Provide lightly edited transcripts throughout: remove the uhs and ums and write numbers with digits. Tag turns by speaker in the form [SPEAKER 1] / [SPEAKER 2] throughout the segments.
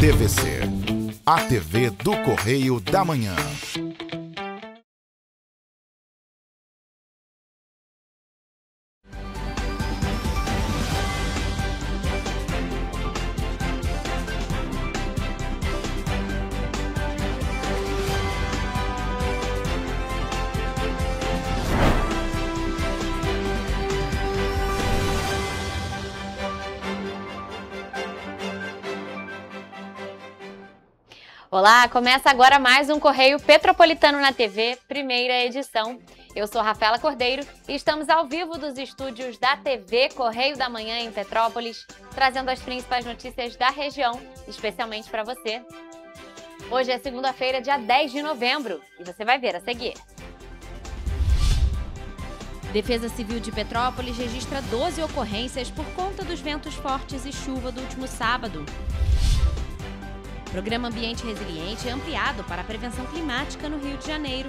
[SPEAKER 1] TVC, a TV do Correio da Manhã.
[SPEAKER 2] Olá, começa agora mais um Correio Petropolitano na TV, primeira edição. Eu sou Rafaela Cordeiro e estamos ao vivo dos estúdios da TV Correio da Manhã em Petrópolis, trazendo as principais notícias da região, especialmente para você. Hoje é segunda-feira, dia 10 de novembro, e você vai ver a seguir. Defesa Civil de Petrópolis registra 12 ocorrências por conta dos ventos fortes e chuva do último sábado. Programa Ambiente Resiliente é ampliado para a prevenção climática no Rio de Janeiro.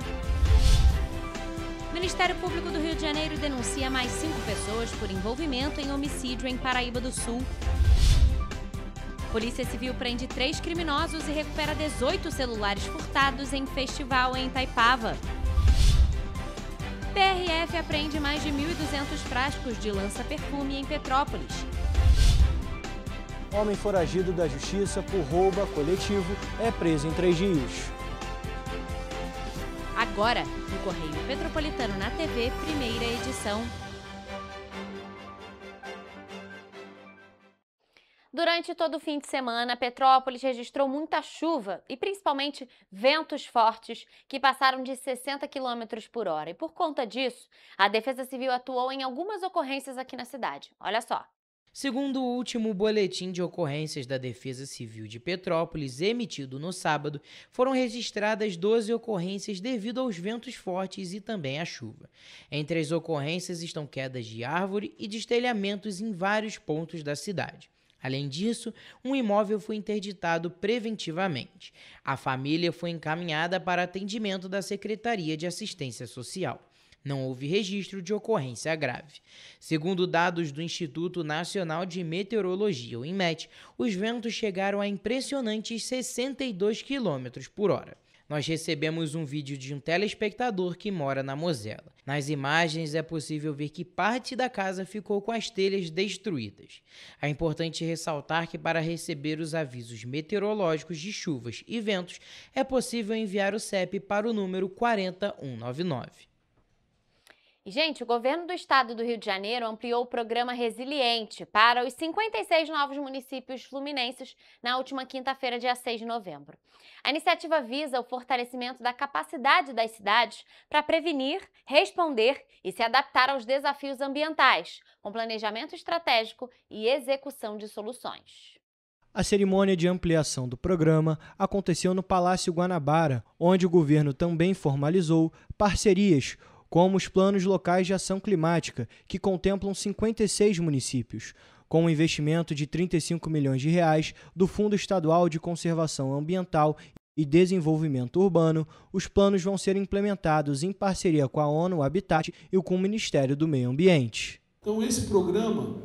[SPEAKER 2] O Ministério Público do Rio de Janeiro denuncia mais 5 pessoas por envolvimento em homicídio em Paraíba do Sul. Polícia Civil prende 3 criminosos e recupera 18 celulares furtados em festival em Itaipava. PRF apreende mais de 1.200 frascos de lança-perfume em Petrópolis.
[SPEAKER 3] Homem foragido da justiça por roubo coletivo é preso em 3 dias.
[SPEAKER 2] Agora, no Correio Petropolitano na TV, primeira edição. Durante todo o fim de semana, Petrópolis registrou muita chuva e principalmente ventos fortes que passaram de 60 km por hora. E por conta disso, a Defesa Civil atuou em algumas ocorrências aqui na cidade. Olha só.
[SPEAKER 4] Segundo o último boletim de ocorrências da Defesa Civil de Petrópolis, emitido no sábado, foram registradas 12 ocorrências devido aos ventos fortes e também à chuva. Entre as ocorrências estão quedas de árvore e destelhamentos em vários pontos da cidade. Além disso, um imóvel foi interditado preventivamente. A família foi encaminhada para atendimento da Secretaria de Assistência Social. Não houve registro de ocorrência grave. Segundo dados do Instituto Nacional de Meteorologia, o INMET, os ventos chegaram a impressionantes 62 km por hora. Nós recebemos um vídeo de um telespectador que mora na Mosela. Nas imagens é possível ver que parte da casa ficou com as telhas destruídas. É importante ressaltar que para receber os avisos meteorológicos de chuvas e ventos, é possível enviar o CEP para o número 40199.
[SPEAKER 2] E, gente, o governo do estado do Rio de Janeiro ampliou o programa Resiliente para os 56 novos municípios fluminenses na última quinta-feira, dia 6 de novembro. A iniciativa visa o fortalecimento da capacidade das cidades para prevenir, responder e se adaptar aos desafios ambientais, com planejamento estratégico e execução de soluções.
[SPEAKER 3] A cerimônia de ampliação do programa aconteceu no Palácio Guanabara, onde o governo também formalizou parcerias como os Planos Locais de Ação Climática, que contemplam 56 municípios. Com um investimento de R$ 35 milhões do Fundo Estadual de Conservação Ambiental e Desenvolvimento Urbano, os planos vão ser implementados em parceria com a ONU Habitat e com o Ministério do Meio Ambiente.
[SPEAKER 5] Então esse programa,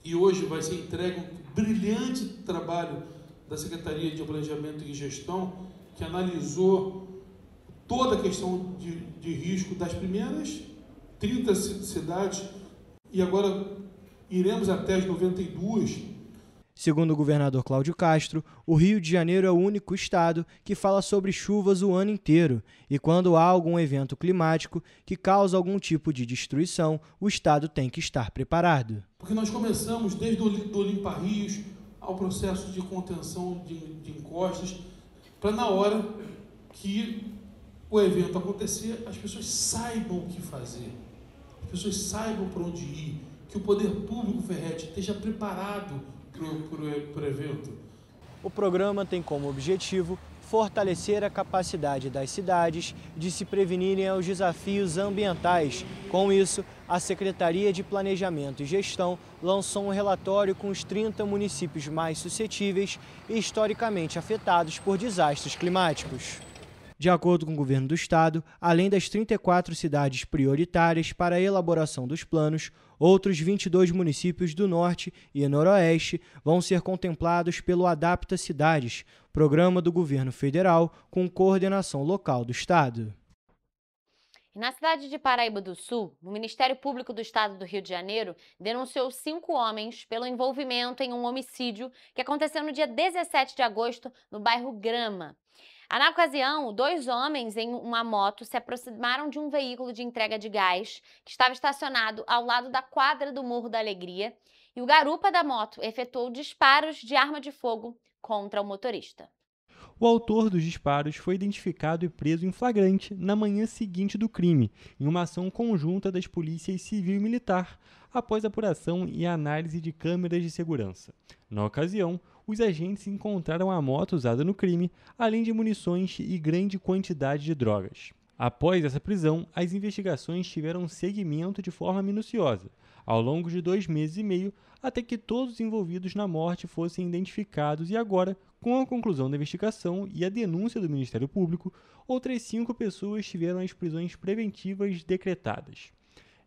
[SPEAKER 5] e hoje vai ser entregue um brilhante trabalho da Secretaria de Planejamento e Gestão, que analisou toda a questão de risco das primeiras 30 cidades e agora iremos até as 92.
[SPEAKER 3] Segundo o governador Cláudio Castro, o Rio de Janeiro é o único estado que fala sobre chuvas o ano inteiro e quando há algum evento climático que causa algum tipo de destruição, o estado tem que estar preparado.
[SPEAKER 5] Porque nós começamos desde o limpa-rios ao processo de contenção de encostas, para na hora que o evento acontecer, as pessoas saibam o que fazer, as pessoas saibam para onde ir, que o poder público Ferretti esteja preparado para o evento.
[SPEAKER 3] O programa tem como objetivo fortalecer a capacidade das cidades de se prevenirem aos desafios ambientais. Com isso, a Secretaria de Planejamento e Gestão lançou um relatório com os 30 municípios mais suscetíveis e historicamente afetados por desastres climáticos. De acordo com o governo do estado, além das 34 cidades prioritárias para a elaboração dos planos, outros 22 municípios do Norte e Noroeste vão ser contemplados pelo Adapta Cidades, programa do governo federal com coordenação local do estado.
[SPEAKER 2] Na cidade de Paraíba do Sul, o Ministério Público do Estado do Rio de Janeiro denunciou 5 homens pelo envolvimento em um homicídio que aconteceu no dia 17 de agosto no bairro Grama. Na ocasião, 2 homens em uma moto se aproximaram de um veículo de entrega de gás que estava estacionado ao lado da quadra do Morro da Alegria e o garupa da moto efetuou disparos de arma de fogo contra o motorista.
[SPEAKER 6] O autor dos disparos foi identificado e preso em flagrante na manhã seguinte do crime, em uma ação conjunta das polícias civil e militar, após apuração e análise de câmeras de segurança. Na ocasião, os agentes encontraram a moto usada no crime, além de munições e grande quantidade de drogas. Após essa prisão, as investigações tiveram seguimento de forma minuciosa, ao longo de 2 meses e meio, até que todos os envolvidos na morte fossem identificados e agora, com a conclusão da investigação e a denúncia do Ministério Público, outras 5 pessoas tiveram as prisões preventivas decretadas.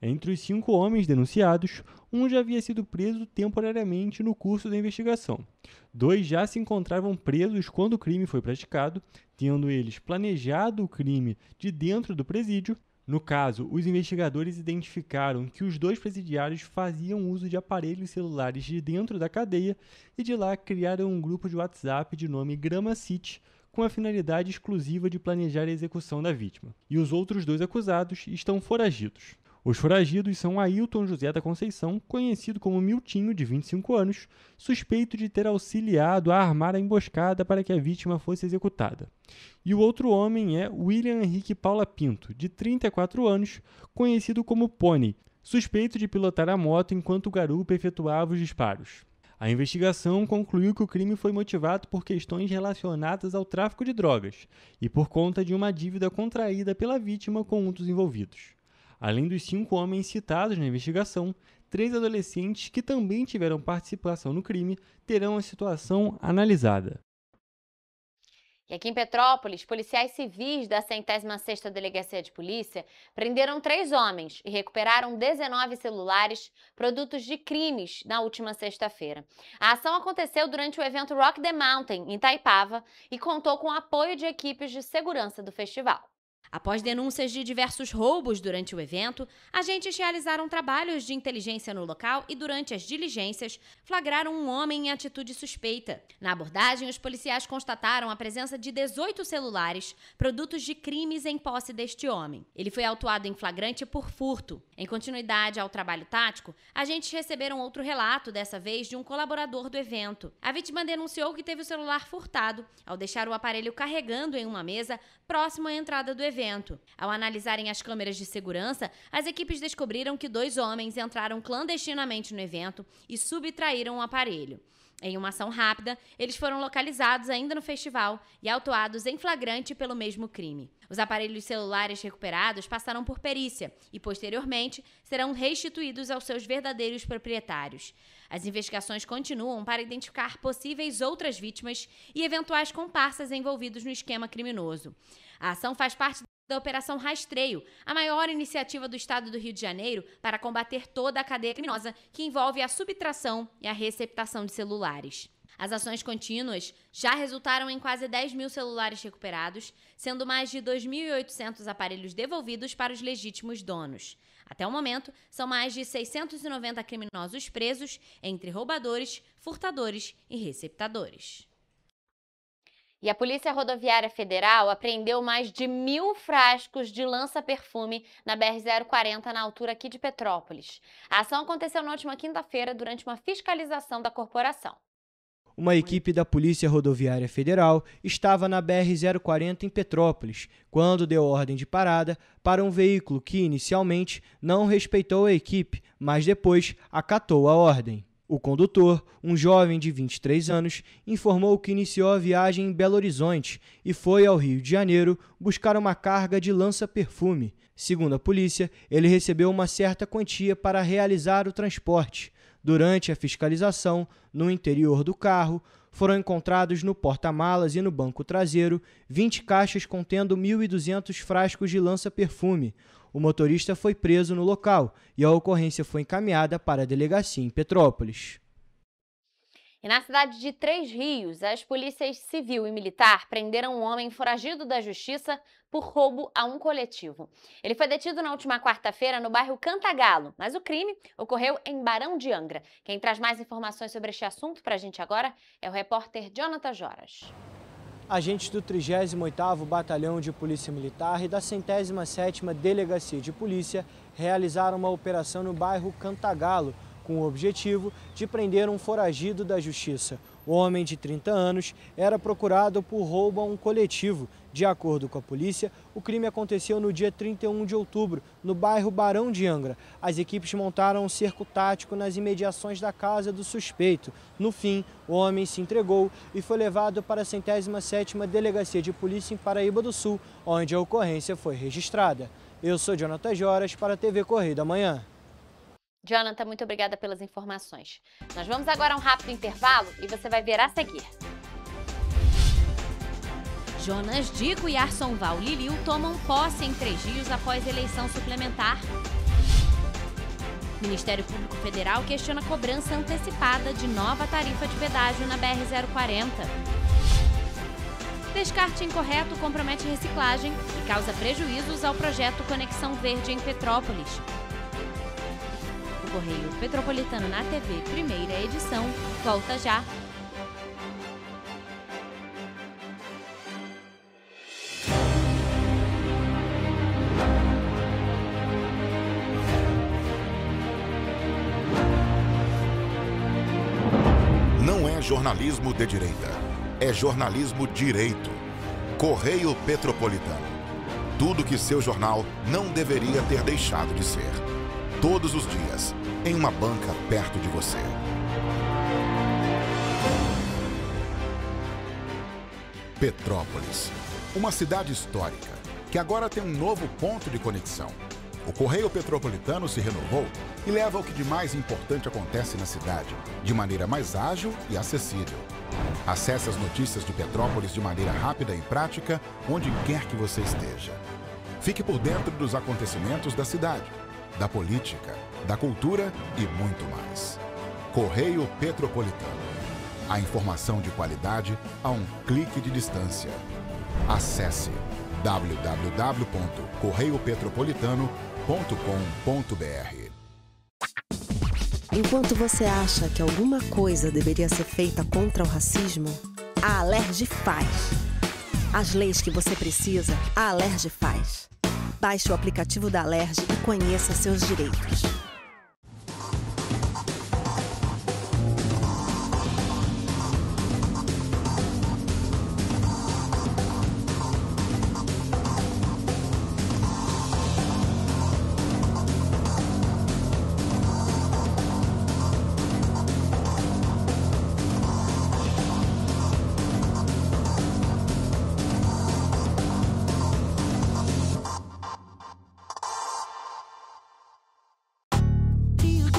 [SPEAKER 6] Entre os 5 homens denunciados, um já havia sido preso temporariamente no curso da investigação. 2 já se encontravam presos quando o crime foi praticado, tendo eles planejado o crime de dentro do presídio. No caso, os investigadores identificaram que os 2 presidiários faziam uso de aparelhos celulares de dentro da cadeia e de lá criaram um grupo de WhatsApp de nome Grama City, com a finalidade exclusiva de planejar a execução da vítima. E os outros 2 acusados estão foragidos. Os foragidos são Ailton José da Conceição, conhecido como Miltinho, de 25 anos, suspeito de ter auxiliado a armar a emboscada para que a vítima fosse executada. E o outro homem é William Henrique Paula Pinto, de 34 anos, conhecido como Pony, suspeito de pilotar a moto enquanto o garupa efetuava os disparos. A investigação concluiu que o crime foi motivado por questões relacionadas ao tráfico de drogas e por conta de uma dívida contraída pela vítima com um dos envolvidos. Além dos 5 homens citados na investigação, 3 adolescentes que também tiveram participação no crime terão a situação analisada.
[SPEAKER 2] E aqui em Petrópolis, policiais civis da 106ª Delegacia de Polícia prenderam 3 homens e recuperaram 19 celulares, produtos de crimes, na última sexta-feira. A ação aconteceu durante o evento Rock the Mountain, em Itaipava, e contou com o apoio de equipes de segurança do festival. Após denúncias de diversos roubos durante o evento, agentes realizaram trabalhos de inteligência no local e, durante as diligências, flagraram um homem em atitude suspeita. Na abordagem, os policiais constataram a presença de 18 celulares, produtos de crimes em posse deste homem. Ele foi autuado em flagrante por furto. Em continuidade ao trabalho tático, agentes receberam outro relato, dessa vez de um colaborador do evento. A vítima denunciou que teve o celular furtado ao deixar o aparelho carregando em uma mesa próximo à entrada do evento. Ao analisarem as câmeras de segurança, as equipes descobriram que 2 homens entraram clandestinamente no evento e subtraíram o aparelho. Em uma ação rápida, eles foram localizados ainda no festival e autuados em flagrante pelo mesmo crime. Os aparelhos celulares recuperados passaram por perícia e, posteriormente, serão restituídos aos seus verdadeiros proprietários. As investigações continuam para identificar possíveis outras vítimas e eventuais comparsas envolvidos no esquema criminoso. A ação faz parte da Operação Rastreio, a maior iniciativa do estado do Rio de Janeiro para combater toda a cadeia criminosa que envolve a subtração e a receptação de celulares. As ações contínuas já resultaram em quase 10 mil celulares recuperados, sendo mais de 2.800 aparelhos devolvidos para os legítimos donos. Até o momento, são mais de 690 criminosos presos, entre roubadores, furtadores e receptadores. E a Polícia Rodoviária Federal apreendeu mais de 1.000 frascos de lança-perfume na BR-040, na altura aqui de Petrópolis. A ação aconteceu na última quinta-feira durante uma fiscalização da corporação.
[SPEAKER 3] Uma equipe da Polícia Rodoviária Federal estava na BR-040 em Petrópolis, quando deu ordem de parada para um veículo que, inicialmente, não respeitou a equipe, mas depois acatou a ordem. O condutor, um jovem de 23 anos, informou que iniciou a viagem em Belo Horizonte e foi ao Rio de Janeiro buscar uma carga de lança-perfume. Segundo a polícia, ele recebeu uma certa quantia para realizar o transporte. Durante a fiscalização, no interior do carro, foram encontrados no porta-malas e no banco traseiro 20 caixas contendo 1.200 frascos de lança-perfume. O motorista foi preso no local e a ocorrência foi encaminhada para a delegacia em Petrópolis.
[SPEAKER 2] E na cidade de Três Rios, as polícias civil e militar prenderam um homem foragido da justiça por roubo a um coletivo. Ele foi detido na última quarta-feira no bairro Cantagalo, mas o crime ocorreu em Barão de Angra. Quem traz mais informações sobre este assunto para a gente agora é o repórter Jonathan Joras.
[SPEAKER 3] Agentes do 38º Batalhão de Polícia Militar e da 107ª Delegacia de Polícia realizaram uma operação no bairro Cantagalo, com o objetivo de prender um foragido da justiça. O homem de 30 anos era procurado por roubo a um coletivo. De acordo com a polícia, o crime aconteceu no dia 31 de outubro, no bairro Barão de Angra. As equipes montaram um cerco tático nas imediações da casa do suspeito. No fim, o homem se entregou e foi levado para a 107ª Delegacia de Polícia em Paraíba do Sul, onde a ocorrência foi registrada. Eu sou Jonathan Joras para a TV Correio da Manhã.
[SPEAKER 2] Jonathan, muito obrigada pelas informações. Nós vamos agora a um rápido intervalo e você vai ver a seguir. Jonas Dico e Arsonval Liliu tomam posse em Três Rios após eleição suplementar. Ministério Público Federal questiona cobrança antecipada de nova tarifa de pedágio na BR-040. Descarte incorreto compromete reciclagem e causa prejuízos ao projeto Conexão Verde em Petrópolis. O Correio Petropolitano na TV, primeira edição, volta já.
[SPEAKER 1] Não é jornalismo de direita, é jornalismo direito. Correio Petropolitano. Tudo que seu jornal não deveria ter deixado de ser. Todos os dias, em uma banca perto de você. Petrópolis, uma cidade histórica, que agora tem um novo ponto de conexão. O Correio Petropolitano se renovou e leva o que de mais importante acontece na cidade, de maneira mais ágil e acessível. Acesse as notícias de Petrópolis de maneira rápida e prática, onde quer que você esteja. Fique por dentro dos acontecimentos da cidade, da política, da cultura e muito mais. Correio Petropolitano. A informação de qualidade a um clique de distância. Acesse www.correiopetropolitano.com.br.
[SPEAKER 7] Enquanto você acha que alguma coisa deveria ser feita contra o racismo, a Alerj faz. As leis que você precisa, a Alerj faz. Baixe o aplicativo da Alerj e conheça seus direitos.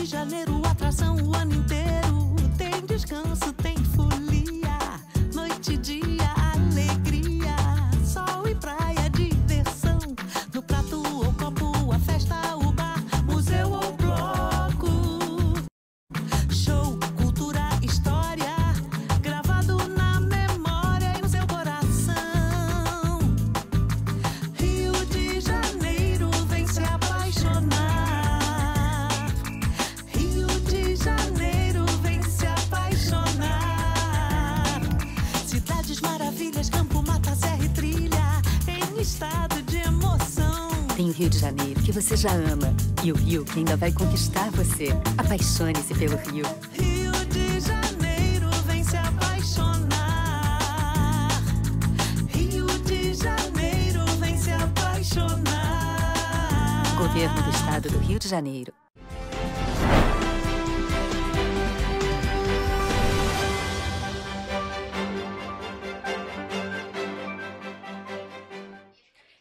[SPEAKER 8] Janeiro, atração o ano inteiro. Tem descanso, tem folia. Noite e dia, alegria. Sol e praia, diversão. No prato ou copo, a festa, o bar, museu ou bloco. Show, cultura, história. Gravado na memória e no seu coração. Rio de Janeiro, vem se apaixonar. Maravilhas, campo, mata, serra e trilha, em estado de emoção.
[SPEAKER 9] Tem o Rio de Janeiro, que você já ama, e o Rio, que ainda vai conquistar você. Apaixone-se pelo Rio.
[SPEAKER 8] Rio de Janeiro, vem se apaixonar. Rio de Janeiro, vem se apaixonar.
[SPEAKER 9] Governo do Estado do Rio de Janeiro.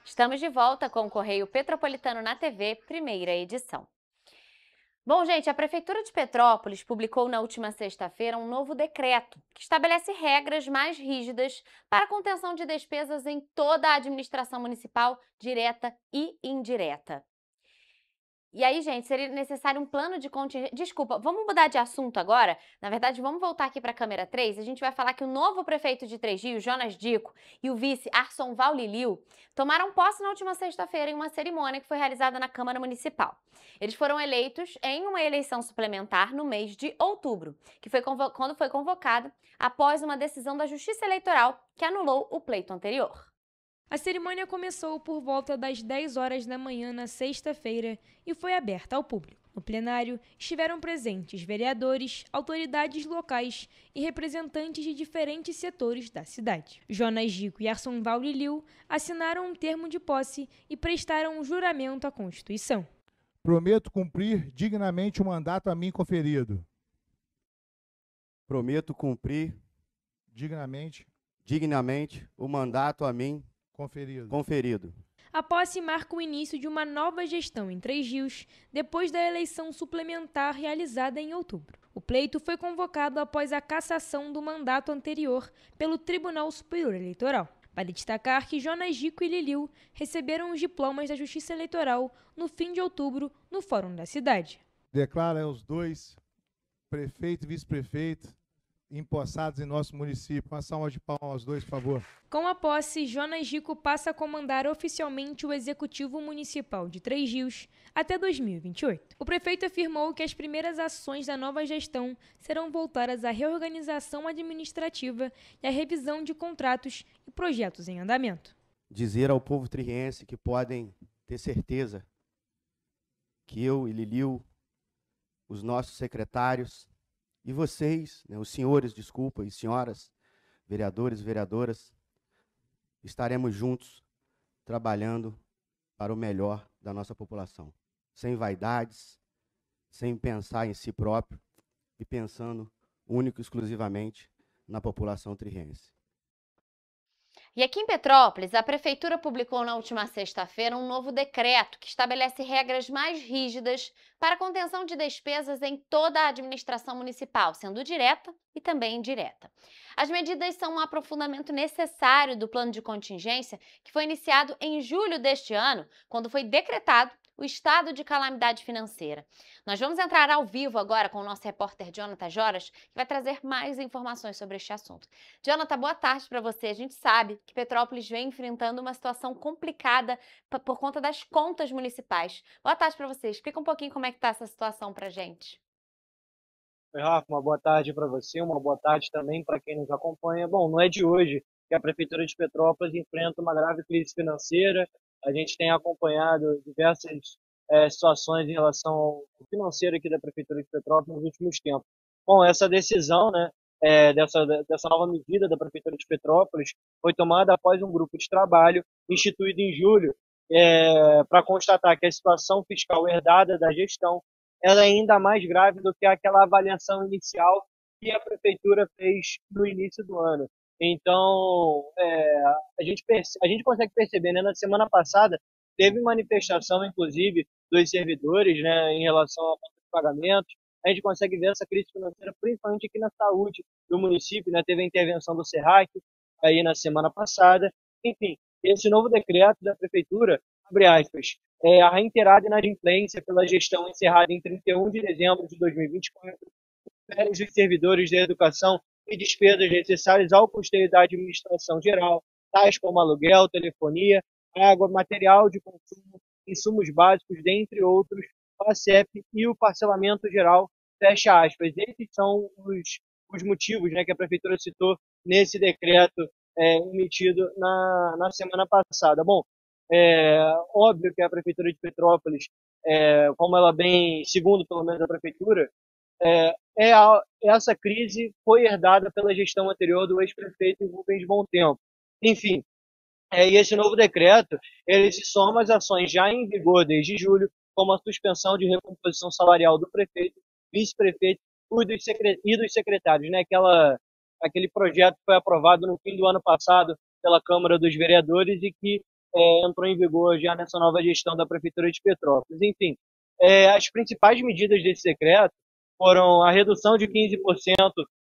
[SPEAKER 2] Estamos de volta com o Correio Petropolitano na TV, primeira edição. Bom, gente, a Prefeitura de Petrópolis publicou na última sexta-feira um novo decreto que estabelece regras mais rígidas para a contenção de despesas em toda a administração municipal, direta e indireta. E aí, gente, seria necessário um plano de contingência. Desculpa, vamos mudar de assunto agora? Na verdade, vamos voltar aqui para a câmera 3. A gente vai falar que o novo prefeito de Três Rios, Jonas Dico, e o vice Arsonval Liliu tomaram posse na última sexta-feira em uma cerimônia que foi realizada na Câmara Municipal. Eles foram eleitos em uma eleição suplementar no mês de outubro, que foi quando foi convocada após uma decisão da Justiça Eleitoral que anulou o pleito anterior.
[SPEAKER 10] A cerimônia começou por volta das 10 horas da manhã na sexta-feira e foi aberta ao público. No plenário estiveram presentes vereadores, autoridades locais e representantes de diferentes setores da cidade. Jonas Dico e Arsonval Liliu assinaram um termo de posse e prestaram um juramento à Constituição.
[SPEAKER 11] Prometo cumprir dignamente o mandato a mim conferido.
[SPEAKER 12] Prometo cumprir
[SPEAKER 11] dignamente
[SPEAKER 12] o mandato a mim conferido.
[SPEAKER 10] A posse marca o início de uma nova gestão em Três Rios, depois da eleição suplementar realizada em outubro. O pleito foi convocado após a cassação do mandato anterior pelo Tribunal Superior Eleitoral. Vale destacar que Jonas Dico e Liliu receberam os diplomas da Justiça Eleitoral no fim de outubro no Fórum da cidade.
[SPEAKER 11] Declara os dois, prefeito e vice-prefeito, empossados em nosso município. Uma salva de palmas aos dois, por favor.
[SPEAKER 10] Com a posse, Jonas Dico passa a comandar oficialmente o Executivo Municipal de Três Rios até 2028. O prefeito afirmou que as primeiras ações da nova gestão serão voltadas à reorganização administrativa e à revisão de contratos e projetos em andamento.
[SPEAKER 12] Dizer ao povo tririense que podem ter certeza que eu e Liliu, os nossos secretários, e vocês, os senhores, e senhoras, vereadores e vereadoras, estaremos juntos trabalhando para o melhor da nossa população. Sem vaidades, sem pensar em si próprio e pensando único e exclusivamente na população tririense.
[SPEAKER 2] E aqui em Petrópolis, a Prefeitura publicou na última sexta-feira um novo decreto que estabelece regras mais rígidas para a contenção de despesas em toda a administração municipal, sendo direta e também indireta. As medidas são um aprofundamento necessário do plano de contingência que foi iniciado em julho deste ano, quando foi decretado o estado de calamidade financeira. Nós vamos entrar ao vivo agora com o nosso repórter Jonathan Joras, que vai trazer mais informações sobre este assunto. Jonathan, boa tarde para você. A gente sabe que Petrópolis vem enfrentando uma situação complicada por conta das contas municipais. Boa tarde para você. Explica um pouquinho como é que está essa situação para a gente.
[SPEAKER 13] Oi, Rafa, uma boa tarde para você, uma boa tarde também para quem nos acompanha. Bom, não é de hoje que a Prefeitura de Petrópolis enfrenta uma grave crise financeira. A gente tem acompanhado diversas situações em relação ao financeiro aqui da Prefeitura de Petrópolis nos últimos tempos. Bom, essa decisão, dessa nova medida da Prefeitura de Petrópolis foi tomada após um grupo de trabalho instituído em julho para constatar que a situação fiscal herdada da gestão ela é ainda mais grave do que aquela avaliação inicial que a Prefeitura fez no início do ano. Então, a gente consegue perceber, na semana passada, teve manifestação, inclusive, dos servidores em relação à conta de pagamentos. A gente consegue ver essa crise financeira, principalmente aqui na saúde do município, teve a intervenção do SERRAC aí na semana passada. Enfim, esse novo decreto da Prefeitura, abre aspas, a reiterada inadimplência pela gestão encerrada em 31 de dezembro de 2024, férias dos servidores da educação e despesas necessárias ao custeio da administração geral, tais como aluguel, telefonia, água, material de consumo, insumos básicos, dentre outros, a CEP e o parcelamento geral, fecha aspas. Esses são os motivos que a Prefeitura citou nesse decreto emitido na semana passada. Bom, óbvio que a Prefeitura de Petrópolis, como ela bem, segundo pelo menos a Prefeitura, essa crise foi herdada pela gestão anterior do ex-prefeito Rubens Bom Tempo. Enfim, e esse novo decreto, ele se soma às ações já em vigor desde julho, como a suspensão de recomposição salarial do prefeito, vice-prefeito e dos secretários, aquele projeto que foi aprovado no fim do ano passado pela Câmara dos Vereadores e que entrou em vigor já nessa nova gestão da Prefeitura de Petrópolis. Enfim, As principais medidas desse decreto foram a redução de 15%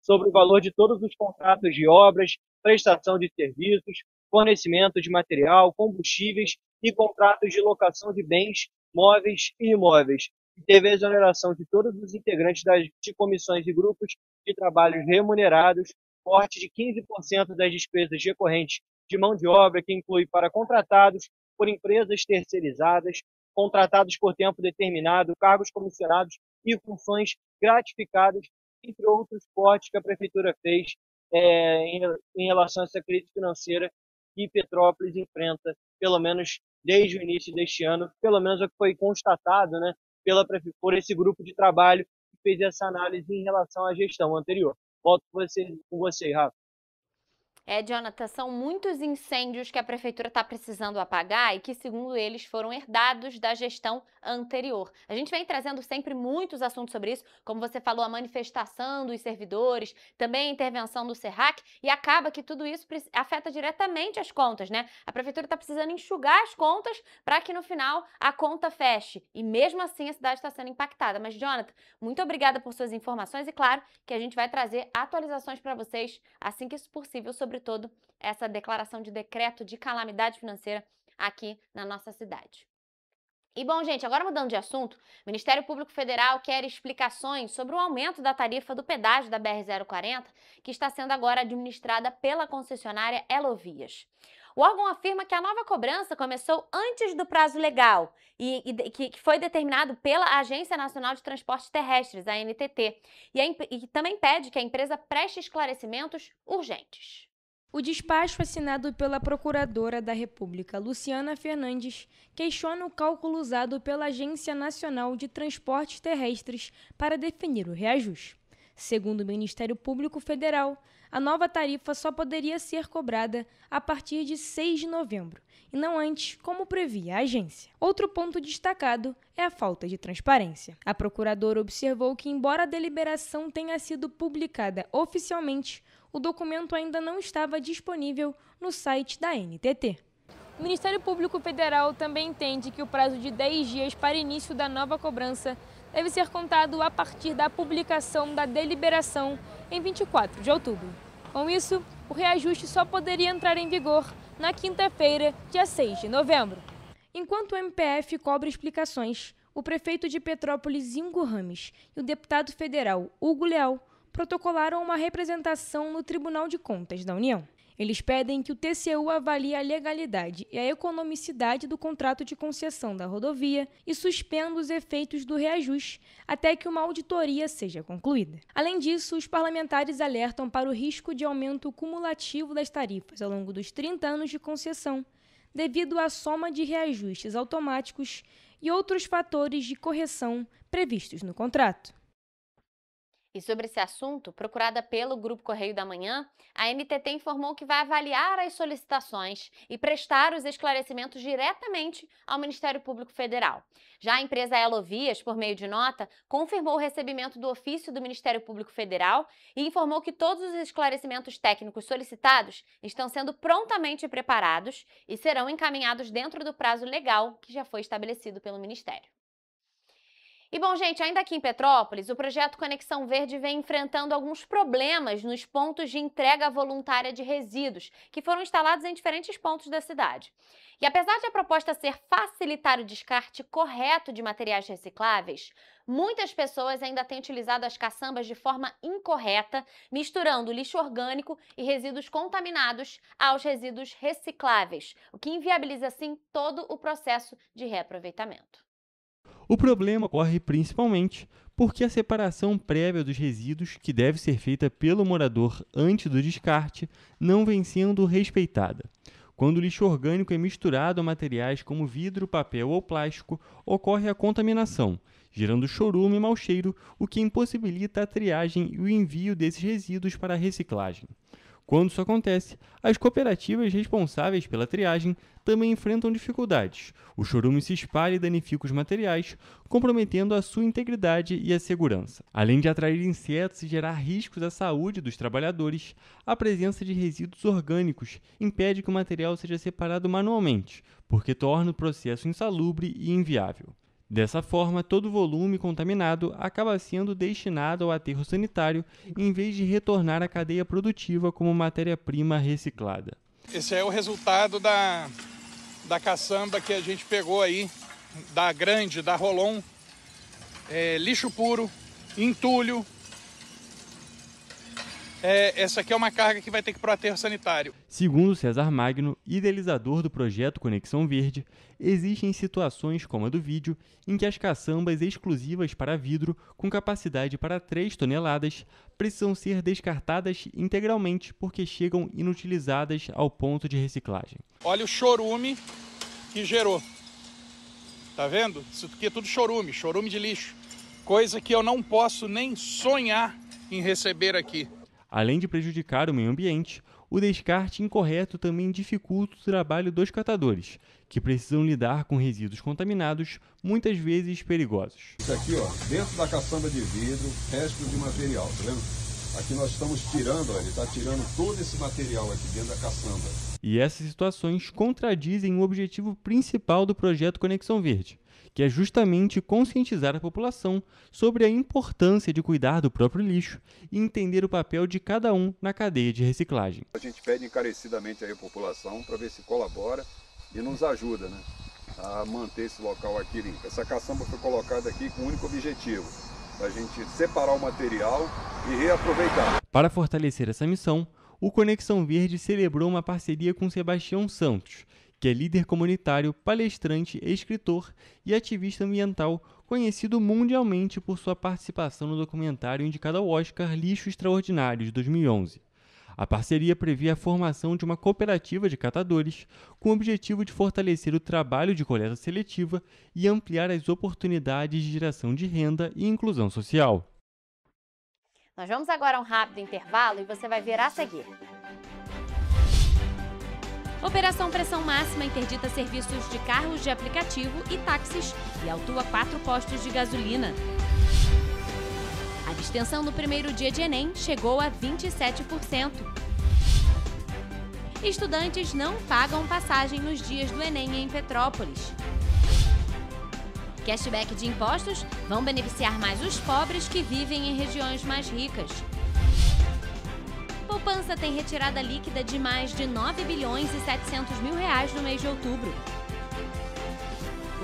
[SPEAKER 13] sobre o valor de todos os contratos de obras, prestação de serviços, fornecimento de material, combustíveis e contratos de locação de bens móveis e imóveis. Teve a exoneração de todos os integrantes de comissões e grupos de trabalhos remunerados, corte de 15% das despesas recorrentes de mão de obra, que inclui para contratados por empresas terceirizadas, contratados por tempo determinado, cargos comissionados e funções gratificadas, entre outros cortes que a Prefeitura fez em relação a essa crise financeira que Petrópolis enfrenta, pelo menos desde o início deste ano, pelo menos é o que foi constatado, né, por esse grupo de trabalho que fez essa análise em relação à gestão anterior. Volto com você, Rafa.
[SPEAKER 2] Jonathan, são muitos incêndios que a Prefeitura está precisando apagar e que, segundo eles, foram herdados da gestão anterior. A gente vem trazendo sempre muitos assuntos sobre isso, como você falou, a manifestação dos servidores, também a intervenção do SERRAC, e acaba que tudo isso afeta diretamente as contas, né? A Prefeitura está precisando enxugar as contas para que, no final, a conta feche. E, mesmo assim, a cidade está sendo impactada. Mas, Jonathan, muito obrigada por suas informações e, claro, que a gente vai trazer atualizações para vocês assim que isso possível sobre todo essa declaração de decreto de calamidade financeira aqui na nossa cidade. E bom, gente, agora mudando de assunto, o Ministério Público Federal quer explicações sobre o aumento da tarifa do pedágio da BR-040, que está sendo agora administrada pela concessionária Elovias. O órgão afirma que a nova cobrança começou antes do prazo legal e que foi determinado pela Agência Nacional de Transportes Terrestres, a ANTT, e também pede que a empresa preste esclarecimentos urgentes.
[SPEAKER 10] O despacho assinado pela Procuradora da República, Luciana Fernandes, questiona o cálculo usado pela Agência Nacional de Transportes Terrestres para definir o reajuste. Segundo o Ministério Público Federal, a nova tarifa só poderia ser cobrada a partir de 6 de novembro, e não antes, como previa a agência. Outro ponto destacado é a falta de transparência. A procuradora observou que, embora a deliberação tenha sido publicada oficialmente, o documento ainda não estava disponível no site da ANTT. O Ministério Público Federal também entende que o prazo de 10 dias para início da nova cobrança deve ser contado a partir da publicação da deliberação em 24 de outubro. Com isso, o reajuste só poderia entrar em vigor na quinta-feira, dia 6 de novembro. Enquanto o MPF cobra explicações, o prefeito de Petrópolis, Ingo Rames, e o deputado federal, Hugo Leal, protocolaram uma representação no Tribunal de Contas da União. Eles pedem que o TCU avalie a legalidade e a economicidade do contrato de concessão da rodovia e suspenda os efeitos do reajuste até que uma auditoria seja concluída. Além disso, os parlamentares alertam para o risco de aumento cumulativo das tarifas ao longo dos 30 anos de concessão, devido à soma de reajustes automáticos e outros fatores de correção previstos no contrato.
[SPEAKER 2] E sobre esse assunto, procurada pelo Grupo Correio da Manhã, a ANTT informou que vai avaliar as solicitações e prestar os esclarecimentos diretamente ao Ministério Público Federal. Já a empresa Elovias, por meio de nota, confirmou o recebimento do ofício do Ministério Público Federal e informou que todos os esclarecimentos técnicos solicitados estão sendo prontamente preparados e serão encaminhados dentro do prazo legal que já foi estabelecido pelo Ministério. E bom, gente, ainda aqui em Petrópolis, o projeto Conexão Verde vem enfrentando alguns problemas nos pontos de entrega voluntária de resíduos, que foram instalados em diferentes pontos da cidade. E apesar de a proposta ser facilitar o descarte correto de materiais recicláveis, muitas pessoas ainda têm utilizado as caçambas de forma incorreta, misturando lixo orgânico e resíduos contaminados aos resíduos recicláveis, o que inviabiliza, assim, todo o processo de reaproveitamento.
[SPEAKER 6] O problema ocorre principalmente porque a separação prévia dos resíduos, que deve ser feita pelo morador antes do descarte, não vem sendo respeitada. Quando o lixo orgânico é misturado a materiais como vidro, papel ou plástico, ocorre a contaminação, gerando chorume e mau cheiro, o que impossibilita a triagem e o envio desses resíduos para a reciclagem. Quando isso acontece, as cooperativas responsáveis pela triagem também enfrentam dificuldades. O chorume se espalha e danifica os materiais, comprometendo a sua integridade e a segurança. Além de atrair insetos e gerar riscos à saúde dos trabalhadores, a presença de resíduos orgânicos impede que o material seja separado manualmente, porque torna o processo insalubre e inviável. Dessa forma, todo o volume contaminado acaba sendo destinado ao aterro sanitário em vez de retornar à cadeia produtiva como matéria-prima reciclada.
[SPEAKER 14] Esse é o resultado da caçamba que a gente pegou aí, da grande, da Rolon, lixo puro, entulho. Essa aqui é uma carga que vai ter que ir para o aterro sanitário.
[SPEAKER 6] Segundo César Magno, idealizador do projeto Conexão Verde, existem situações como a do vídeo em que as caçambas exclusivas para vidro, com capacidade para 3 toneladas, precisam ser descartadas integralmente porque chegam inutilizadas ao ponto de reciclagem.
[SPEAKER 14] Olha o chorume que gerou. Tá vendo? Isso aqui é tudo chorume de lixo. Coisa que eu não posso nem sonhar em receber aqui.
[SPEAKER 6] Além de prejudicar o meio ambiente, o descarte incorreto também dificulta o trabalho dos catadores, que precisam lidar com resíduos contaminados, muitas vezes perigosos.
[SPEAKER 15] Isso aqui, ó, dentro da caçamba de vidro, restos de material, tá vendo? Aqui nós estamos tirando, ó, ele está tirando todo esse material aqui dentro da caçamba.
[SPEAKER 6] E essas situações contradizem o objetivo principal do projeto Conexão Verde, que é justamente conscientizar a população sobre a importância de cuidar do próprio lixo e entender o papel de cada um na cadeia de reciclagem.
[SPEAKER 15] A gente pede encarecidamente aí a população para ver se colabora e nos ajuda, né, a manter esse local aqui limpo. Essa caçamba foi colocada aqui com o único objetivo, da gente separar o material e reaproveitar.
[SPEAKER 6] Para fortalecer essa missão, o Conexão Verde celebrou uma parceria com Sebastião Santos, que é líder comunitário, palestrante, escritor e ativista ambiental, conhecido mundialmente por sua participação no documentário indicado ao Oscar Lixo Extraordinário, de 2011. A parceria prevê a formação de uma cooperativa de catadores, com o objetivo de fortalecer o trabalho de coleta seletiva e ampliar as oportunidades de geração de renda e inclusão social.
[SPEAKER 2] Nós vamos agora a um rápido intervalo e você vai ver a seguir. Operação Pressão Máxima interdita serviços de carros de aplicativo e táxis e autua 4 postos de gasolina. A abstenção no primeiro dia de Enem chegou a 27%. Estudantes não pagam passagem nos dias do Enem em Petrópolis. Cashback de impostos vão beneficiar mais os pobres que vivem em regiões mais ricas. Poupança tem retirada líquida de mais de 9 bilhões e 700 mil reais no mês de outubro.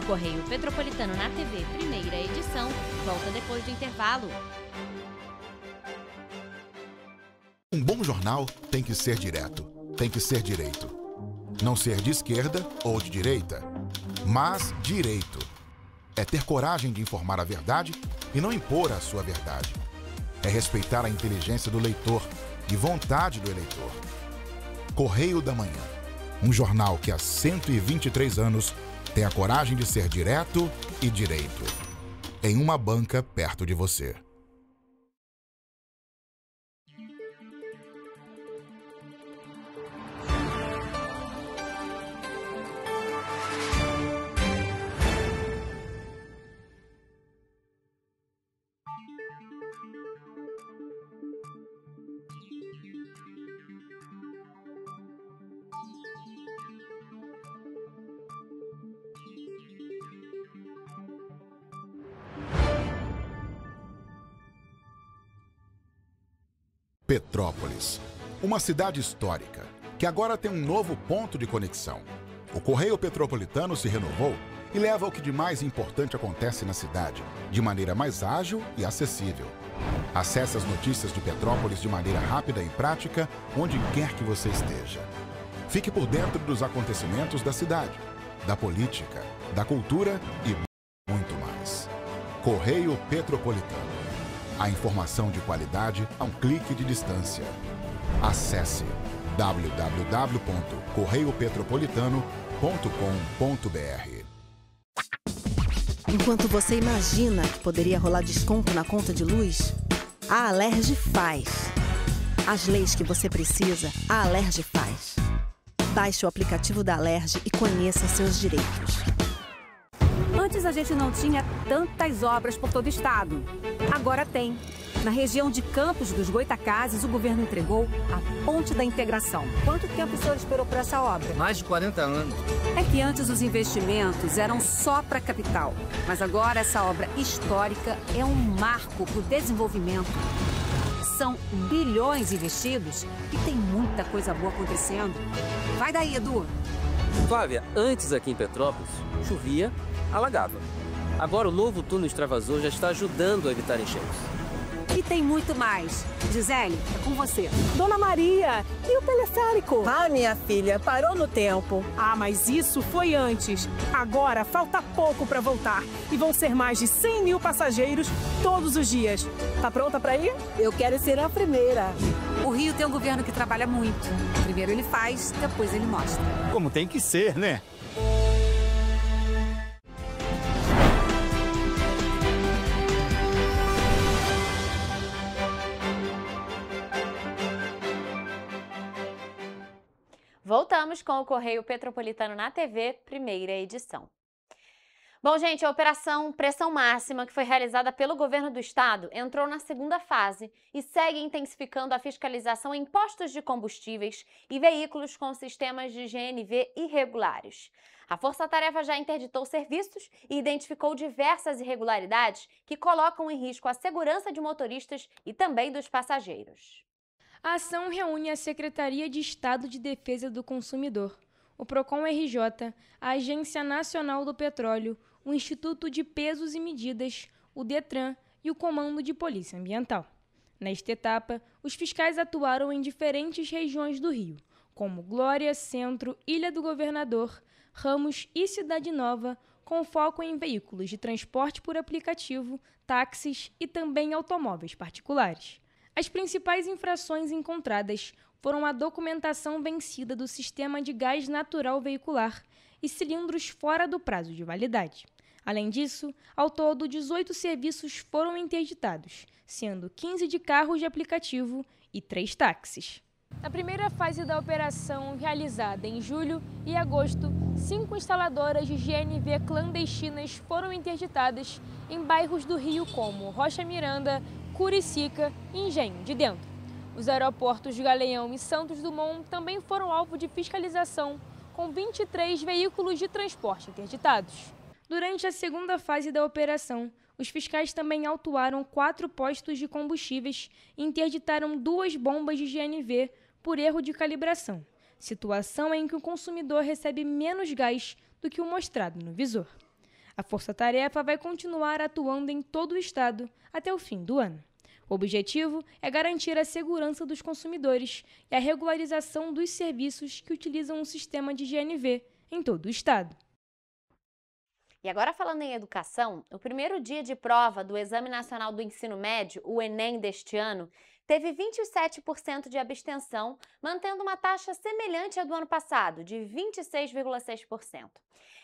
[SPEAKER 2] O Correio Petropolitano na TV, primeira edição, volta depois do intervalo.
[SPEAKER 1] Um bom jornal tem que ser direto, tem que ser direito. Não ser de esquerda ou de direita, mas direito. É ter coragem de informar a verdade e não impor a sua verdade. É respeitar a inteligência do leitor e vontade do eleitor. Correio da Manhã, um jornal que há 123 anos tem a coragem de ser direto e direito. Em uma banca perto de você. Petrópolis, uma cidade histórica, que agora tem um novo ponto de conexão. O Correio Petropolitano se renovou e leva o que de mais importante acontece na cidade, de maneira mais ágil e acessível. Acesse as notícias de Petrópolis de maneira rápida e prática, onde quer que você esteja. Fique por dentro dos acontecimentos da cidade, da política, da cultura e muito mais. Correio Petropolitano. A informação de qualidade a um clique de distância. Acesse www.correiopetropolitano.com.br.
[SPEAKER 7] Enquanto você imagina que poderia rolar desconto na conta de luz, a Alerj faz. As leis que você precisa, a Alerj faz. Baixe o aplicativo da Alerj e conheça seus direitos.
[SPEAKER 16] Antes a gente não tinha tantas obras por todo o estado. Agora tem. Na região de Campos dos Goitacazes, o governo entregou a Ponte da Integração. Quanto tempo o senhor esperou por essa obra?
[SPEAKER 17] Mais de 40 anos.
[SPEAKER 16] É que antes os investimentos eram só para a capital. Mas agora essa obra histórica é um marco para o desenvolvimento. São bilhões investidos e tem muita coisa boa acontecendo. Vai daí, Edu.
[SPEAKER 17] Flávia, antes aqui em Petrópolis, chovia, alagava. Agora o novo túnel extravasor já está ajudando a evitar enchentes.
[SPEAKER 16] E tem muito mais. Gisele, é com você.
[SPEAKER 18] Dona Maria, e o teleférico?
[SPEAKER 19] Ah, minha filha, parou no tempo.
[SPEAKER 18] Ah, mas isso foi antes. Agora falta pouco para voltar. E vão ser mais de 100 mil passageiros todos os dias. Tá pronta para ir?
[SPEAKER 19] Eu quero ser a primeira.
[SPEAKER 16] O Rio tem um governo que trabalha muito. Primeiro ele faz, depois ele mostra.
[SPEAKER 20] Como tem que ser, né?
[SPEAKER 2] Voltamos com o Correio Petropolitano na TV, primeira edição. Bom, gente, a Operação Pressão Máxima, que foi realizada pelo governo do estado, entrou na segunda fase e segue intensificando a fiscalização em postos de combustíveis e veículos com sistemas de GNV irregulares. A Força Tarefa já interditou serviços e identificou diversas irregularidades que colocam em risco a segurança de motoristas e também dos passageiros.
[SPEAKER 10] A ação reúne a Secretaria de Estado de Defesa do Consumidor, o Procon-RJ, a Agência Nacional do Petróleo, o Instituto de Pesos e Medidas, o DETRAN e o Comando de Polícia Ambiental. Nesta etapa, os fiscais atuaram em diferentes regiões do Rio, como Glória, Centro, Ilha do Governador, Ramos e Cidade Nova, com foco em veículos de transporte por aplicativo, táxis e também automóveis particulares. As principais infrações encontradas foram a documentação vencida do sistema de gás natural veicular e cilindros fora do prazo de validade. Além disso, ao todo, 18 serviços foram interditados, sendo 15 de carros de aplicativo e 3 táxis. Na primeira fase da operação, realizada em julho e agosto, 5 instaladoras de GNV clandestinas foram interditadas em bairros do Rio como Rocha Miranda, Curicica e Engenho de Dentro. Os aeroportos de Galeão e Santos Dumont também foram alvo de fiscalização, com 23 veículos de transporte interditados. Durante a segunda fase da operação, os fiscais também autuaram 4 postos de combustíveis e interditaram 2 bombas de GNV por erro de calibração, situação em que o consumidor recebe menos gás do que o mostrado no visor. A Força Tarefa vai continuar atuando em todo o estado até o fim do ano. O objetivo é garantir a segurança dos consumidores e a regularização dos serviços que utilizam o sistema de GNV em todo o estado.
[SPEAKER 2] E agora, falando em educação, o primeiro dia de prova do Exame Nacional do Ensino Médio, o Enem deste ano, teve 27% de abstenção, mantendo uma taxa semelhante à do ano passado, de 26,6%.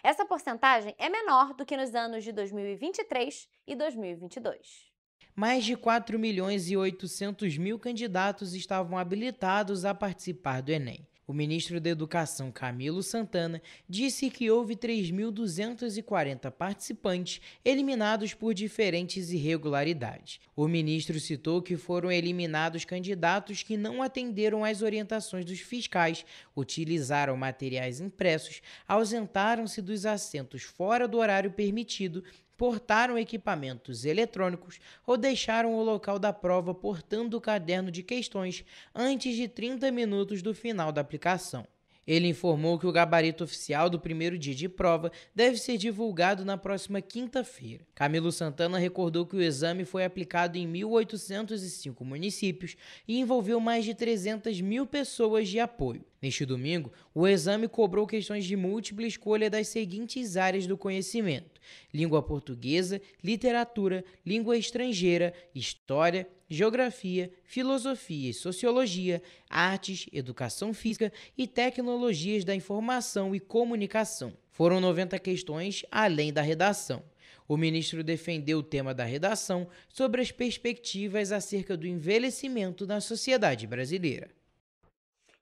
[SPEAKER 2] Essa porcentagem é menor do que nos anos de 2023 e 2022.
[SPEAKER 4] Mais de 4.800.000 candidatos estavam habilitados a participar do Enem. O ministro da Educação, Camilo Santana, disse que houve 3.240 participantes eliminados por diferentes irregularidades. O ministro citou que foram eliminados candidatos que não atenderam às orientações dos fiscais, utilizaram materiais impressos, ausentaram-se dos assentos fora do horário permitido, portaram equipamentos eletrônicos ou deixaram o local da prova portando o caderno de questões antes de 30 minutos do final da aplicação. Ele informou que o gabarito oficial do primeiro dia de prova deve ser divulgado na próxima quinta-feira. Camilo Santana recordou que o exame foi aplicado em 1.805 municípios e envolveu mais de 300.000 pessoas de apoio. Neste domingo, o exame cobrou questões de múltipla escolha das seguintes áreas do conhecimento: língua portuguesa, literatura, língua estrangeira, história, geografia, filosofia e sociologia, artes, educação física e tecnologias da informação e comunicação. Foram 90 questões, além da redação. O ministro defendeu o tema da redação sobre as perspectivas acerca do envelhecimento na sociedade brasileira.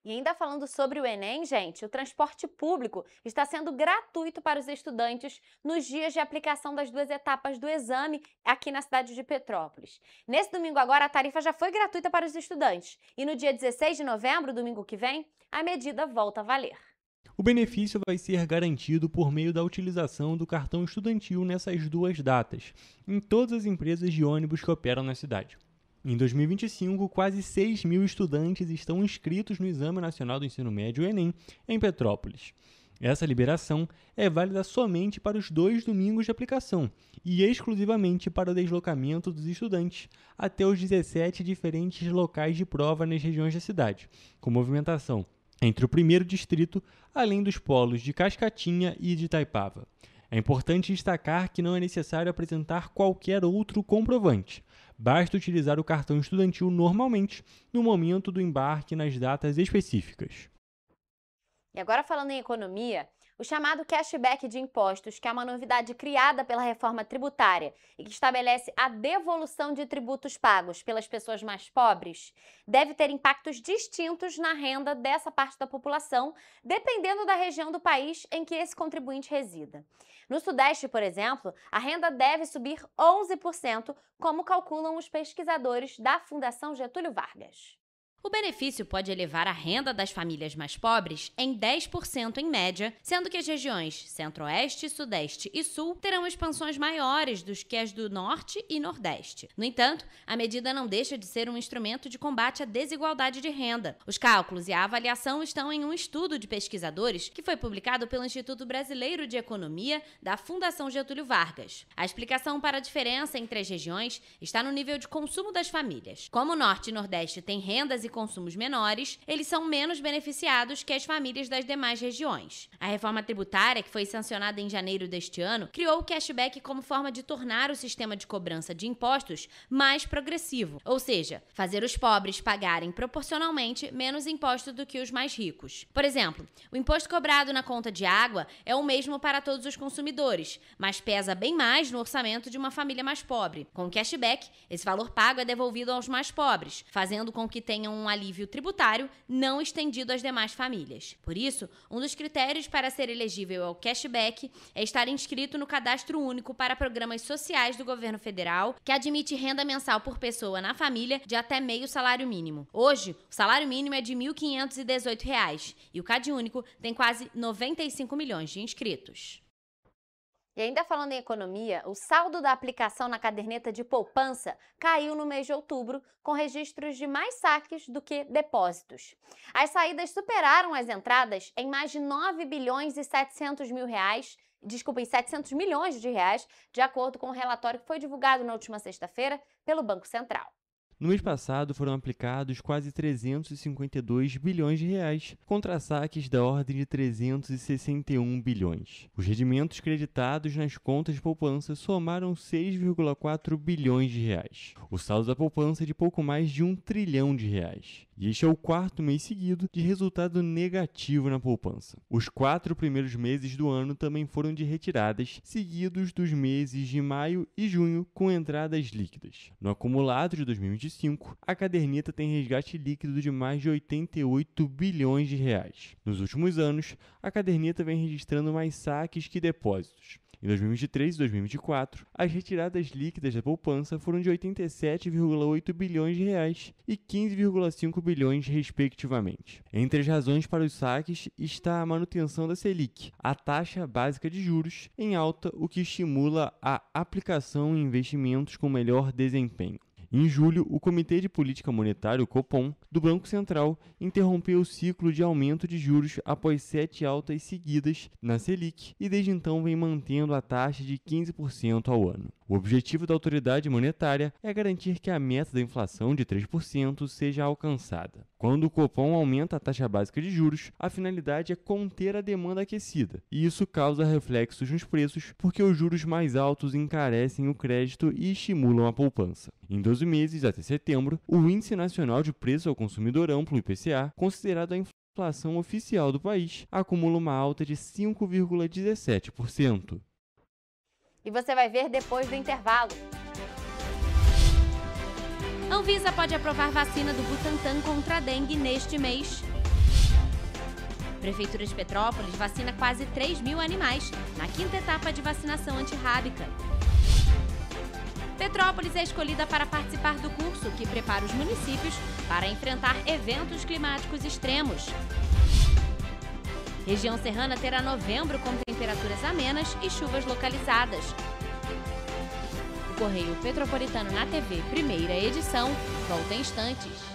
[SPEAKER 2] E ainda falando sobre o Enem, gente, o transporte público está sendo gratuito para os estudantes nos dias de aplicação das 2 etapas do exame aqui na cidade de Petrópolis. Nesse domingo agora, a tarifa já foi gratuita para os estudantes. E no dia 16 de novembro, domingo que vem, a medida volta a valer.
[SPEAKER 6] O benefício vai ser garantido por meio da utilização do cartão estudantil nessas 2 datas, em todas as empresas de ônibus que operam na cidade. Em 2025, quase 6 mil estudantes estão inscritos no Exame Nacional do Ensino Médio, Enem, em Petrópolis. Essa liberação é válida somente para os 2 domingos de aplicação e exclusivamente para o deslocamento dos estudantes até os 17 diferentes locais de prova nas regiões da cidade, com movimentação entre o 1º distrito, além dos polos de Cascatinha e de Itaipava. É importante destacar que não é necessário apresentar qualquer outro comprovante. Basta utilizar o cartão estudantil normalmente no momento do embarque nas datas específicas.
[SPEAKER 2] E agora falando em economia, o chamado cashback de impostos, que é uma novidade criada pela reforma tributária e que estabelece a devolução de tributos pagos pelas pessoas mais pobres, deve ter impactos distintos na renda dessa parte da população, dependendo da região do país em que esse contribuinte resida. No Sudeste, por exemplo, a renda deve subir 11%, como calculam os pesquisadores da Fundação Getúlio Vargas.
[SPEAKER 20] O benefício pode elevar a renda das famílias mais pobres em 10% em média, sendo que as regiões Centro-Oeste, Sudeste e Sul terão expansões maiores do que as do Norte e Nordeste. No entanto, a medida não deixa de ser um instrumento de combate à desigualdade de renda. Os cálculos e a avaliação estão em um estudo de pesquisadores que foi publicado pelo Instituto Brasileiro de Economia da Fundação Getúlio Vargas. A explicação para a diferença entre as regiões está no nível de consumo das famílias. Como o Norte e Nordeste têm rendas e consumos menores, eles são menos beneficiados que as famílias das demais regiões. A reforma tributária, que foi sancionada em janeiro deste ano, criou o cashback como forma de tornar o sistema de cobrança de impostos mais progressivo, ou seja, fazer os pobres pagarem proporcionalmente menos imposto do que os mais ricos. Por exemplo, o imposto cobrado na conta de água é o mesmo para todos os consumidores, mas pesa bem mais no orçamento de uma família mais pobre. Com o cashback, esse valor pago é devolvido aos mais pobres, fazendo com que tenham um alívio tributário não estendido às demais famílias. Por isso, um dos critérios para ser elegível ao cashback é estar inscrito no Cadastro Único para Programas Sociais do Governo Federal, que admite renda mensal por pessoa na família de até meio salário mínimo. Hoje, o salário mínimo é de R$ 1.518 e o CadÚnico tem quase 95 milhões de inscritos.
[SPEAKER 2] E ainda falando em economia, o saldo da aplicação na caderneta de poupança caiu no mês de outubro, com registros de mais saques do que depósitos. As saídas superaram as entradas em mais de 9 bilhões e 700 mil reais, 700 milhões de reais, de acordo com o relatório que foi divulgado na última sexta-feira pelo Banco Central.
[SPEAKER 6] No mês passado foram aplicados quase 352 bilhões de reais, contra saques da ordem de 361 bilhões. Os rendimentos creditados nas contas de poupança somaram 6,4 bilhões de reais. O saldo da poupança é de pouco mais de 1 trilhão de reais. E este é o 4º mês seguido de resultado negativo na poupança. Os 4 primeiros meses do ano também foram de retiradas, seguidos dos meses de maio e junho com entradas líquidas. No acumulado de 2025, a caderneta tem resgate líquido de mais de 88 bilhões de reais. Nos últimos anos, a caderneta vem registrando mais saques que depósitos. Em 2023 e 2024, as retiradas líquidas da poupança foram de 87,8 bilhões de reais e 15,5 bilhões, respectivamente. Entre as razões para os saques está a manutenção da Selic, a taxa básica de juros, em alta, o que estimula a aplicação em investimentos com melhor desempenho. Em julho, o Comitê de Política Monetária, o Copom, do Banco Central, interrompeu o ciclo de aumento de juros após 7 altas seguidas na Selic e desde então vem mantendo a taxa de 15% ao ano. O objetivo da autoridade monetária é garantir que a meta da inflação de 3% seja alcançada. Quando o Copom aumenta a taxa básica de juros, a finalidade é conter a demanda aquecida, e isso causa reflexos nos preços porque os juros mais altos encarecem o crédito e estimulam a poupança. Em 12 meses, até setembro, o Índice Nacional de Preço ao Consumidor Amplo, IPCA, considerado a inflação oficial do país, acumula uma alta de 5,17%.
[SPEAKER 2] E você vai ver depois do intervalo.
[SPEAKER 20] A Anvisa pode aprovar vacina do Butantan contra a dengue neste mês. Prefeitura de Petrópolis vacina quase 3.000 animais na 5ª etapa de vacinação antirrábica. Petrópolis é escolhida para participar do curso que prepara os municípios para enfrentar eventos climáticos extremos. Região serrana terá novembro com temperaturas amenas e chuvas localizadas. O Correio Petropolitano na TV, primeira edição, volta em instantes.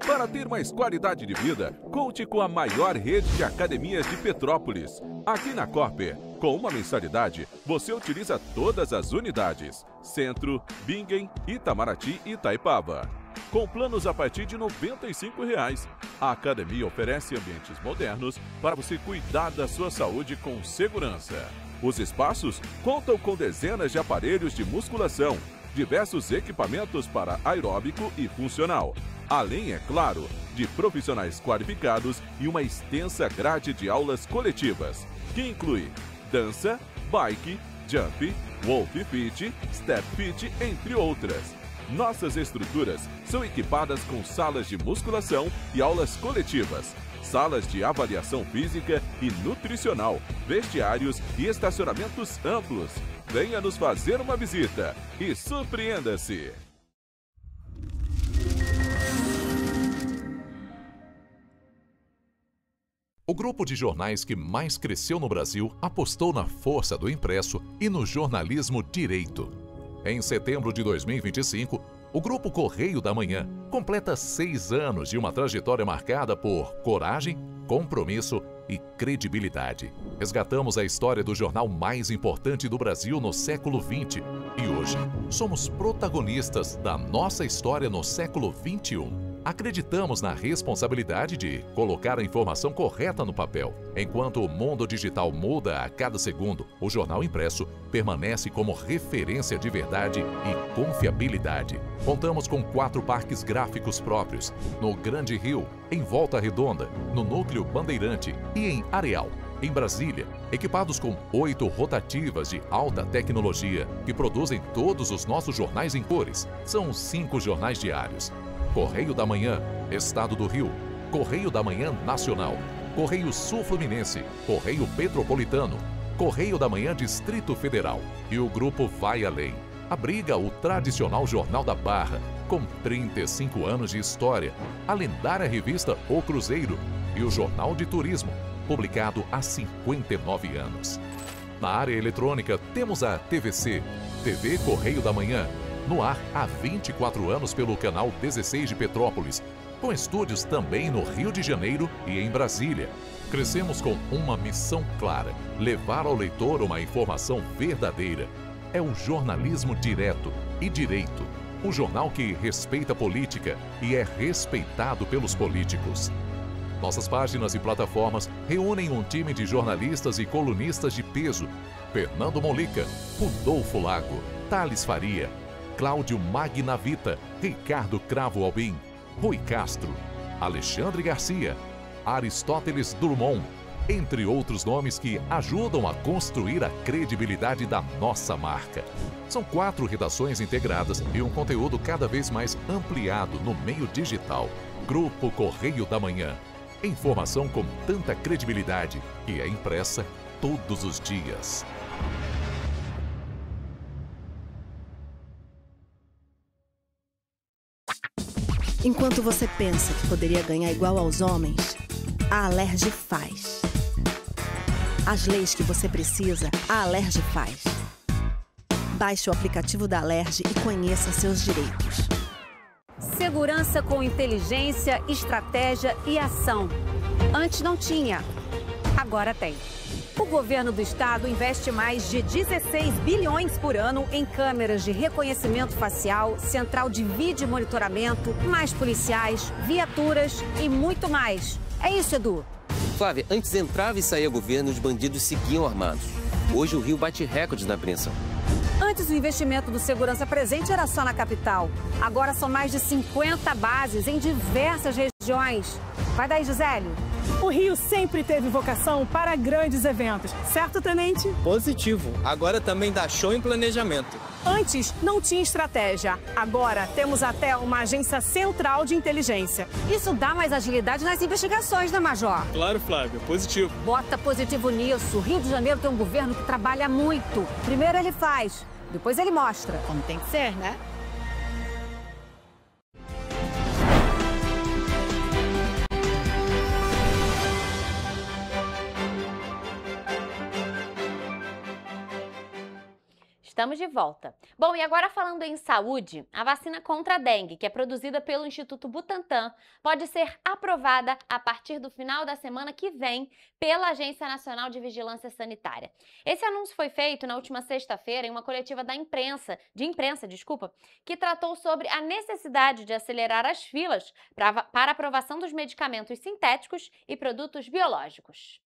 [SPEAKER 21] Para ter mais qualidade de vida, conte com a maior rede de academias de Petrópolis. Aqui na Corper, com uma mensalidade, você utiliza todas as unidades: Centro, Bingen, Itamaraty e Itaipava. Com planos a partir de R$ 95,00. A academia oferece ambientes modernos para você cuidar da sua saúde com segurança. Os espaços contam com dezenas de aparelhos de musculação, diversos equipamentos para aeróbico e funcional, além, é claro, de profissionais qualificados e uma extensa grade de aulas coletivas, que inclui dança, bike, jump, wolf fit, step fit, entre outras. Nossas estruturas são equipadas com salas de musculação e aulas coletivas, salas de avaliação física e nutricional, vestiários e estacionamentos amplos. Venha nos fazer uma visita e surpreenda-se!
[SPEAKER 22] O grupo de jornais que mais cresceu no Brasil apostou na força do impresso e no jornalismo direito. Em setembro de 2025, o Grupo Correio da Manhã completa 6 anos de uma trajetória marcada por coragem, compromisso e credibilidade. Resgatamos a história do jornal mais importante do Brasil no século XX e hoje somos protagonistas da nossa história no século XXI. Acreditamos na responsabilidade de colocar a informação correta no papel. Enquanto o mundo digital muda a cada segundo, o jornal impresso permanece como referência de verdade e confiabilidade. Contamos com 4 parques gráficos próprios, no Grande Rio, em Volta Redonda, no Núcleo Bandeirante e em Areal. Em Brasília, equipados com 8 rotativas de alta tecnologia que produzem todos os nossos jornais em cores. São 5 jornais diários. Correio da Manhã, Estado do Rio, Correio da Manhã Nacional, Correio Sul Fluminense, Correio Petropolitano, Correio da Manhã Distrito Federal. E o grupo vai além. Abriga o tradicional Jornal da Barra, com 35 anos de história, a lendária revista O Cruzeiro e o Jornal de Turismo, publicado há 59 anos. Na área eletrônica, temos a TVC, TV Correio da Manhã, no ar há 24 anos pelo canal 16 de Petrópolis, com estúdios também no Rio de Janeiro e em Brasília. Crescemos com uma missão clara: levar ao leitor uma informação verdadeira. É o jornalismo direto e direito, um jornal que respeita a política e é respeitado pelos políticos. Nossas páginas e plataformas reúnem um time de jornalistas e colunistas de peso: Fernando Molica, Rodolfo Lago, Thales Faria, Cláudio Magnavita, Ricardo Cravo Albim, Rui Castro, Alexandre Garcia, Aristóteles Drummond, entre outros nomes que ajudam a construir a credibilidade da nossa marca. São 4 redações integradas e um conteúdo cada vez mais ampliado no meio digital. Grupo Correio da Manhã. Informação com tanta credibilidade que é impressa todos os dias.
[SPEAKER 7] Enquanto você pensa que poderia ganhar igual aos homens, a Alerj faz. As leis que você precisa, a Alerj faz. Baixe o aplicativo da Alerj e conheça seus direitos.
[SPEAKER 16] Segurança com inteligência, estratégia e ação. Antes não tinha, agora tem. O governo do estado investe mais de 16 bilhões por ano em câmeras de reconhecimento facial, central de vídeo monitoramento, mais policiais, viaturas e muito mais. É isso, Edu.
[SPEAKER 17] Flávia, antes entrava e saía governo, os bandidos seguiam armados. Hoje o Rio bate recordes na apreensão.
[SPEAKER 16] Antes o investimento do Segurança Presente era só na capital. Agora são mais de 50 bases em diversas regiões. Vai daí, Gisélio.
[SPEAKER 18] O Rio sempre teve vocação para grandes eventos, certo, Tenente?
[SPEAKER 3] Positivo. Agora também dá show em planejamento.
[SPEAKER 18] Antes, não tinha estratégia. Agora, temos até uma agência central de inteligência.
[SPEAKER 16] Isso dá mais agilidade nas investigações, né, Major?
[SPEAKER 3] Claro, Flávio. Positivo.
[SPEAKER 16] Bota positivo nisso. O Rio de Janeiro tem um governo que trabalha muito. Primeiro ele faz, depois ele mostra.
[SPEAKER 5] Como tem que ser, né?
[SPEAKER 2] Estamos de volta. Bom, e agora falando em saúde, a vacina contra a dengue, que é produzida pelo Instituto Butantan, pode ser aprovada a partir do final da semana que vem pela Agência Nacional de Vigilância Sanitária. Esse anúncio foi feito na última sexta-feira em uma coletiva de imprensa, que tratou sobre a necessidade de acelerar as filas para aprovação dos medicamentos sintéticos e produtos biológicos.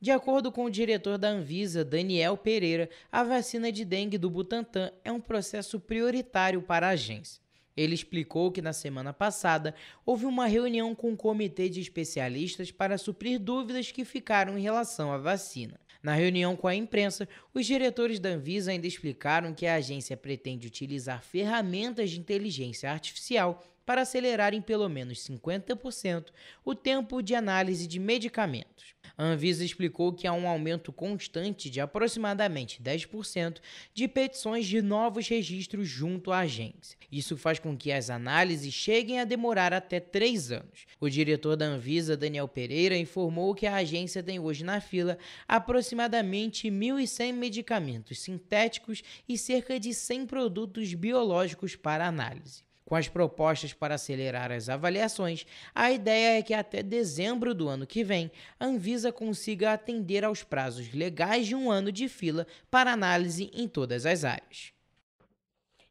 [SPEAKER 4] De acordo com o diretor da Anvisa, Daniel Pereira, a vacina de dengue do Butantan é um processo prioritário para a agência. Ele explicou que na semana passada houve uma reunião com um comitê de especialistas para suprir dúvidas que ficaram em relação à vacina. Na reunião com a imprensa, os diretores da Anvisa ainda explicaram que a agência pretende utilizar ferramentas de inteligência artificial para acelerar em pelo menos 50% o tempo de análise de medicamentos. A Anvisa explicou que há um aumento constante de aproximadamente 10% de petições de novos registros junto à agência. Isso faz com que as análises cheguem a demorar até 3 anos. O diretor da Anvisa, Daniel Pereira, informou que a agência tem hoje na fila aproximadamente 1.100 medicamentos sintéticos e cerca de 100 produtos biológicos para análise. Com as propostas para acelerar as avaliações, a ideia é que até dezembro do ano que vem, a Anvisa consiga atender aos prazos legais de 1 ano de fila para análise em todas as áreas.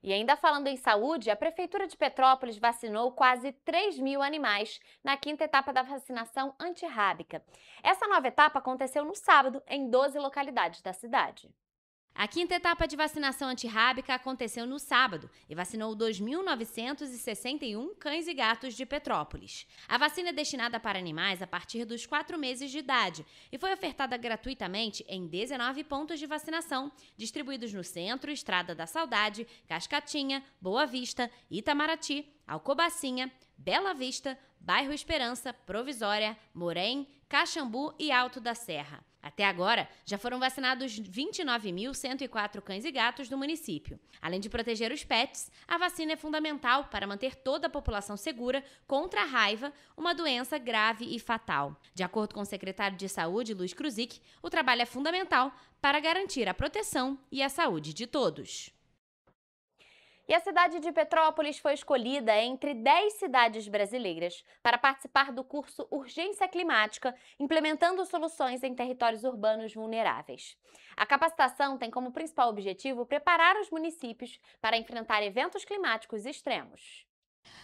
[SPEAKER 2] E ainda falando em saúde, a Prefeitura de Petrópolis vacinou quase 3.000 animais na 5ª etapa da vacinação antirrábica. Essa nova etapa aconteceu no sábado, em 12 localidades da cidade.
[SPEAKER 20] A 5ª etapa de vacinação antirrábica aconteceu no sábado e vacinou 2.961 cães e gatos de Petrópolis. A vacina é destinada para animais a partir dos 4 meses de idade e foi ofertada gratuitamente em 19 pontos de vacinação, distribuídos no Centro, Estrada da Saudade, Cascatinha, Boa Vista, Itamaraty, Alcobacinha, Bela Vista, Bairro Esperança, Provisória, Morém, Caxambu e Alto da Serra. Até agora, já foram vacinados 29.104 cães e gatos do município. Além de proteger os pets, a vacina é fundamental para manter toda a população segura contra a raiva, uma doença grave e fatal. De acordo com o secretário de Saúde, Luiz Kruzik, o trabalho é fundamental para garantir a proteção e a saúde de todos.
[SPEAKER 2] E a cidade de Petrópolis foi escolhida entre 10 cidades brasileiras para participar do curso Urgência Climática, implementando soluções em territórios urbanos vulneráveis. A capacitação tem como principal objetivo preparar os municípios para enfrentar eventos climáticos extremos.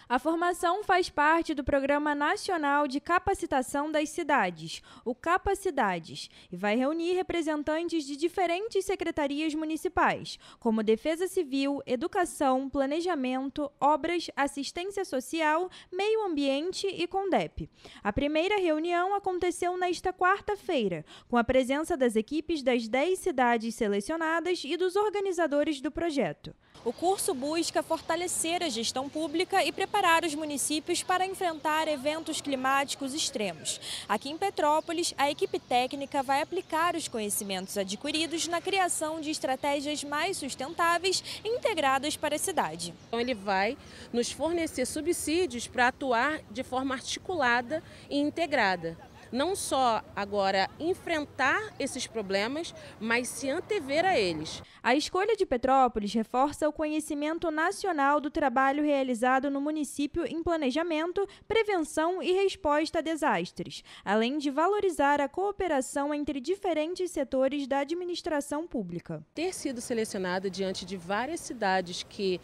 [SPEAKER 10] A formação faz parte do Programa Nacional de Capacitação das Cidades, o Capacidades, e vai reunir representantes de diferentes secretarias municipais, como Defesa Civil, Educação, Planejamento, Obras, Assistência Social, Meio Ambiente e CONDEP. A primeira reunião aconteceu nesta quarta-feira, com a presença das equipes das 10 cidades selecionadas e dos organizadores do projeto. O curso busca fortalecer a gestão pública e preparar os municípios para enfrentar eventos climáticos extremos. Aqui em Petrópolis, a equipe técnica vai aplicar os conhecimentos adquiridos na criação de estratégias mais sustentáveis e integradas para a cidade.
[SPEAKER 23] Então, ele vai nos fornecer subsídios para atuar de forma articulada e integrada. Não só agora enfrentar esses problemas, mas se antever a eles.
[SPEAKER 10] A escolha de Petrópolis reforça o conhecimento nacional do trabalho realizado no município em planejamento, prevenção e resposta a desastres, além de valorizar a cooperação entre diferentes setores da administração pública.
[SPEAKER 23] Ter sido selecionado diante de várias cidades que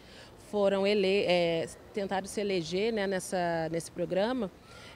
[SPEAKER 23] foram tentaram se eleger, né, nesse programa,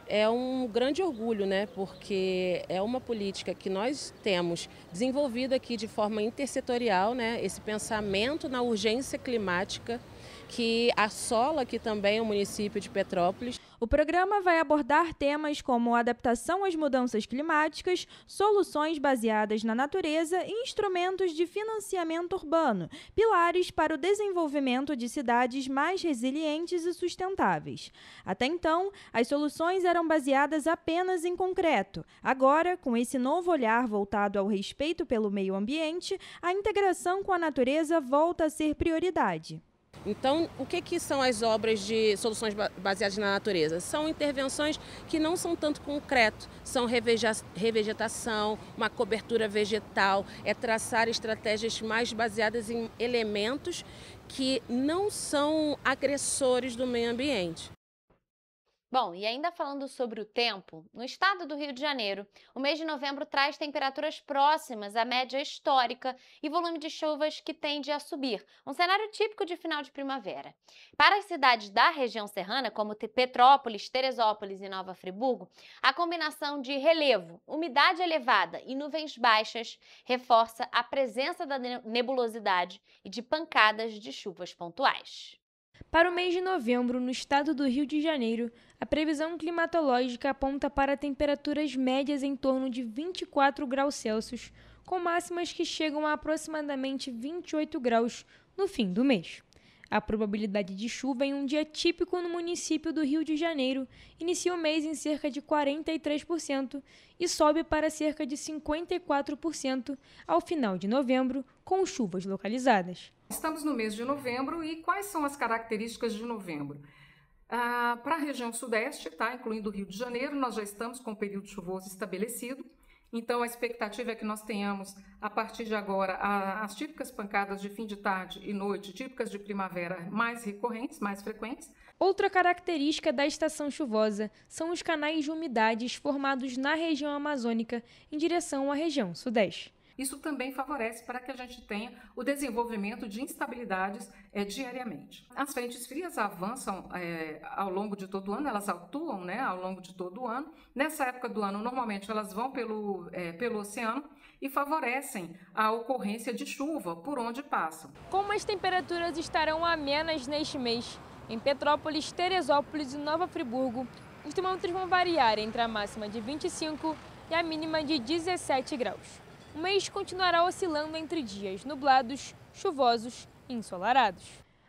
[SPEAKER 23] é um grande orgulho, né? Porque é uma política que nós temos desenvolvido aqui de forma intersetorial, né? Esse pensamento na urgência climática que assola aqui também o município de Petrópolis.
[SPEAKER 10] O programa vai abordar temas como adaptação às mudanças climáticas, soluções baseadas na natureza e instrumentos de financiamento urbano, pilares para o desenvolvimento de cidades mais resilientes e sustentáveis. Até então, as soluções eram baseadas apenas em concreto. Agora, com esse novo olhar voltado ao respeito pelo meio ambiente, a integração com a natureza volta a ser prioridade.
[SPEAKER 23] Então, o que são as obras de soluções baseadas na natureza? São intervenções que não são tanto concreto, são revegetação, uma cobertura vegetal, é traçar estratégias mais baseadas em elementos que não são agressores do meio ambiente.
[SPEAKER 2] Bom, e ainda falando sobre o tempo, no estado do Rio de Janeiro, o mês de novembro traz temperaturas próximas à média histórica e volume de chuvas que tende a subir, um cenário típico de final de primavera. Para as cidades da região serrana, como Petrópolis, Teresópolis e Nova Friburgo, a combinação de relevo, umidade elevada e nuvens baixas reforça a presença da nebulosidade e de pancadas de chuvas pontuais.
[SPEAKER 10] Para o mês de novembro, no estado do Rio de Janeiro, a previsão climatológica aponta para temperaturas médias em torno de 24 graus Celsius, com máximas que chegam a aproximadamente 28 graus no fim do mês. A probabilidade de chuva em um dia típico no município do Rio de Janeiro inicia o mês em cerca de 43% e sobe para cerca de 54% ao final de novembro, com chuvas localizadas.
[SPEAKER 5] Estamos no mês de novembro e quais são as características de novembro? Para a região sudeste, incluindo o Rio de Janeiro, nós já estamos com o período chuvoso estabelecido. Então, a expectativa é que nós tenhamos, a partir de agora, as típicas pancadas de fim de tarde e noite, típicas de primavera, mais recorrentes, mais frequentes.
[SPEAKER 10] Outra característica da estação chuvosa são os canais de umidades formados na região amazônica em direção à região sudeste.
[SPEAKER 5] Isso também favorece para que a gente tenha o desenvolvimento de instabilidades diariamente. As frentes frias avançam ao longo de todo o ano, elas atuam ao longo de todo o ano. Nessa época do ano, normalmente, elas vão pelo oceano e favorecem a ocorrência de chuva por onde passam.
[SPEAKER 10] Como as temperaturas estarão amenas neste mês, em Petrópolis, Teresópolis e Nova Friburgo, os termômetros vão variar entre a máxima de 25 e a mínima de 17 graus. O mês continuará oscilando entre dias nublados, chuvosos e ensolarados.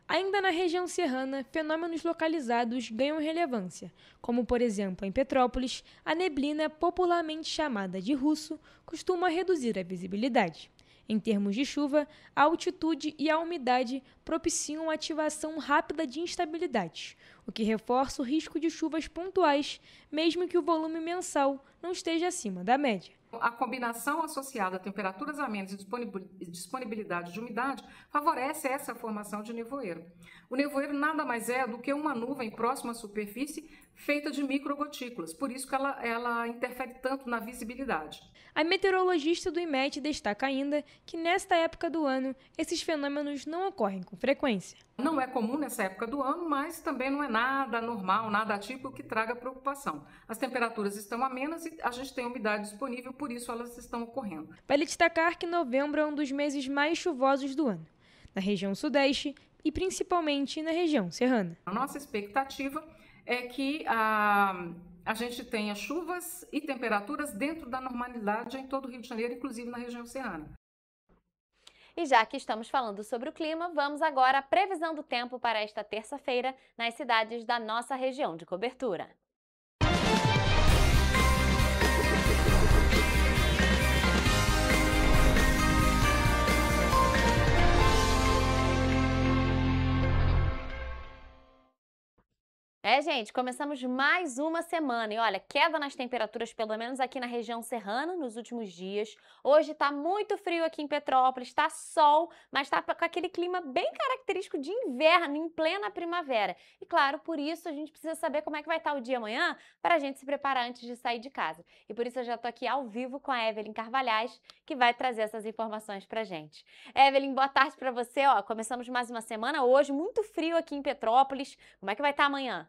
[SPEAKER 10] Ainda na região serrana, fenômenos localizados ganham relevância, como, por exemplo, em Petrópolis, a neblina, popularmente chamada de russo, costuma reduzir a visibilidade. Em termos de chuva, a altitude e a umidade propiciam a ativação rápida de instabilidades, o que reforça o risco de chuvas pontuais, mesmo que o volume mensal não esteja acima da média.
[SPEAKER 5] A combinação associada a temperaturas amenas e disponibilidade de umidade favorece essa formação de nevoeiro. O nevoeiro nada mais é do que uma nuvem próxima à superfície feita de microgotículas, por isso que ela interfere tanto na visibilidade.
[SPEAKER 10] A meteorologista do IMET destaca ainda que nesta época do ano esses fenômenos não ocorrem com frequência.
[SPEAKER 5] Não é comum nessa época do ano, mas também não é nada normal, nada atípico que traga preocupação. As temperaturas estão amenas e a gente tem umidade disponível, por isso elas estão ocorrendo.
[SPEAKER 10] Vale destacar que novembro é um dos meses mais chuvosos do ano, na região sudeste e principalmente na região serrana.
[SPEAKER 5] A nossa expectativa é que a gente tenha chuvas e temperaturas dentro da normalidade em todo o Rio de Janeiro, inclusive na região serrana.
[SPEAKER 2] E já que estamos falando sobre o clima, vamos agora à previsão do tempo para esta terça-feira nas cidades da nossa região de cobertura. Gente, começamos mais uma semana e olha, queda nas temperaturas, pelo menos aqui na região serrana, nos últimos dias. Hoje tá muito frio aqui em Petrópolis, tá sol, mas tá com aquele clima bem característico de inverno, em plena primavera. E claro, por isso a gente precisa saber como é que vai estar o dia amanhã para a gente se preparar antes de sair de casa. E por isso eu já tô aqui ao vivo com a Evelyn Carvalhais, que vai trazer essas informações pra gente. Evelyn, boa tarde pra você. Começamos mais uma semana hoje, muito frio aqui em Petrópolis. Como é que vai estar amanhã?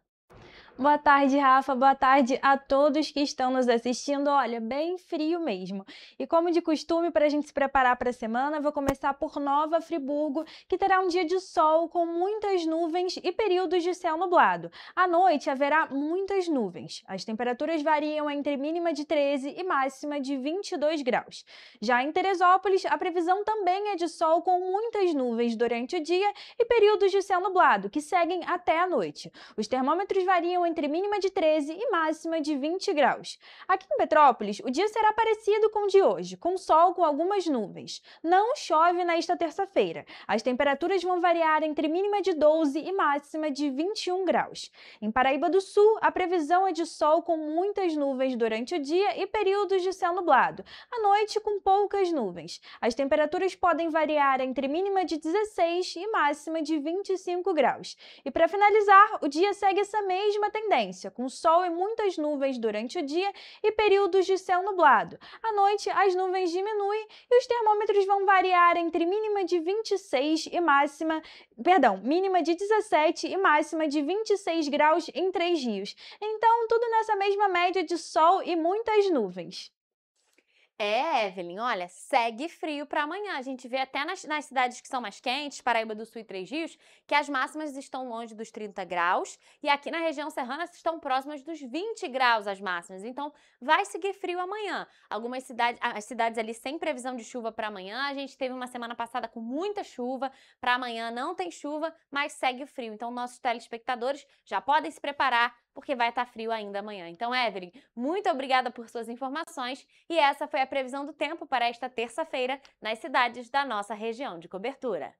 [SPEAKER 8] Boa tarde, Rafa. Boa tarde a todos que estão nos assistindo. Olha, bem frio mesmo. E como de costume, para a gente se preparar para a semana, vou começar por Nova Friburgo, que terá um dia de sol com muitas nuvens e períodos de céu nublado. À noite haverá muitas nuvens. As temperaturas variam entre mínima de 13 e máxima de 22 graus. Já em Teresópolis, a previsão também é de sol com muitas nuvens durante o dia e períodos de céu nublado, que seguem até a noite. Os termômetros variam entre mínima de 13 e máxima de 20 graus. Aqui em Petrópolis, o dia será parecido com o de hoje, com sol com algumas nuvens. Não chove nesta terça-feira. As temperaturas vão variar entre mínima de 12 e máxima de 21 graus. Em Paraíba do Sul, a previsão é de sol com muitas nuvens durante o dia e períodos de céu nublado. À noite, com poucas nuvens. As temperaturas podem variar entre mínima de 16 e máxima de 25 graus. E para finalizar, o dia segue essa mesma tendência, com sol e muitas nuvens durante o dia e períodos de céu nublado. À noite, as nuvens diminuem e os termômetros vão variar entre mínima de mínima de 17 e máxima de 26 graus em Três Rios. Então, tudo nessa mesma média de sol e muitas nuvens.
[SPEAKER 2] Evelyn, olha, segue frio para amanhã. A gente vê até nas cidades que são mais quentes, Paraíba do Sul e Três Rios, que as máximas estão longe dos 30 graus e aqui na região serrana estão próximas dos 20 graus as máximas. Então, vai seguir frio amanhã. Algumas cidades, as cidades ali sem previsão de chuva para amanhã. A gente teve uma semana passada com muita chuva. Para amanhã não tem chuva, mas segue frio. Então, nossos telespectadores já podem se preparar, porque vai estar frio ainda amanhã. Então, Evelyn, muito obrigada por suas informações e essa foi a previsão do tempo para esta terça-feira nas cidades da nossa região de cobertura.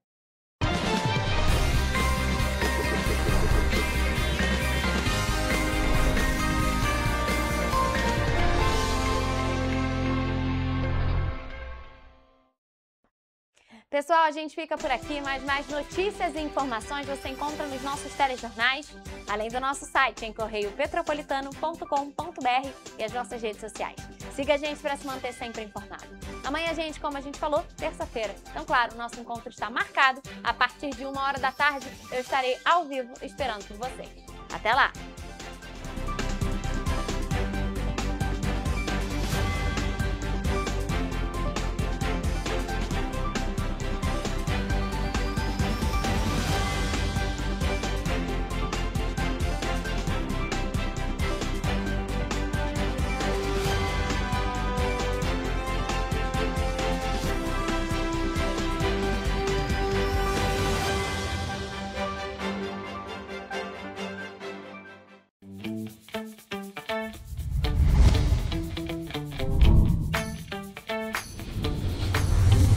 [SPEAKER 2] Pessoal, a gente fica por aqui, mas mais notícias e informações você encontra nos nossos telejornais, além do nosso site em correiopetropolitano.com.br e as nossas redes sociais. Siga a gente para se manter sempre informado. Amanhã, gente, como a gente falou, terça-feira. Então, claro, o nosso encontro está marcado. A partir de 1h da tarde, eu estarei ao vivo esperando por vocês. Até lá!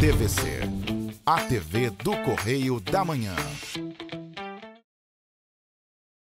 [SPEAKER 1] TVC, a TV do Correio da Manhã.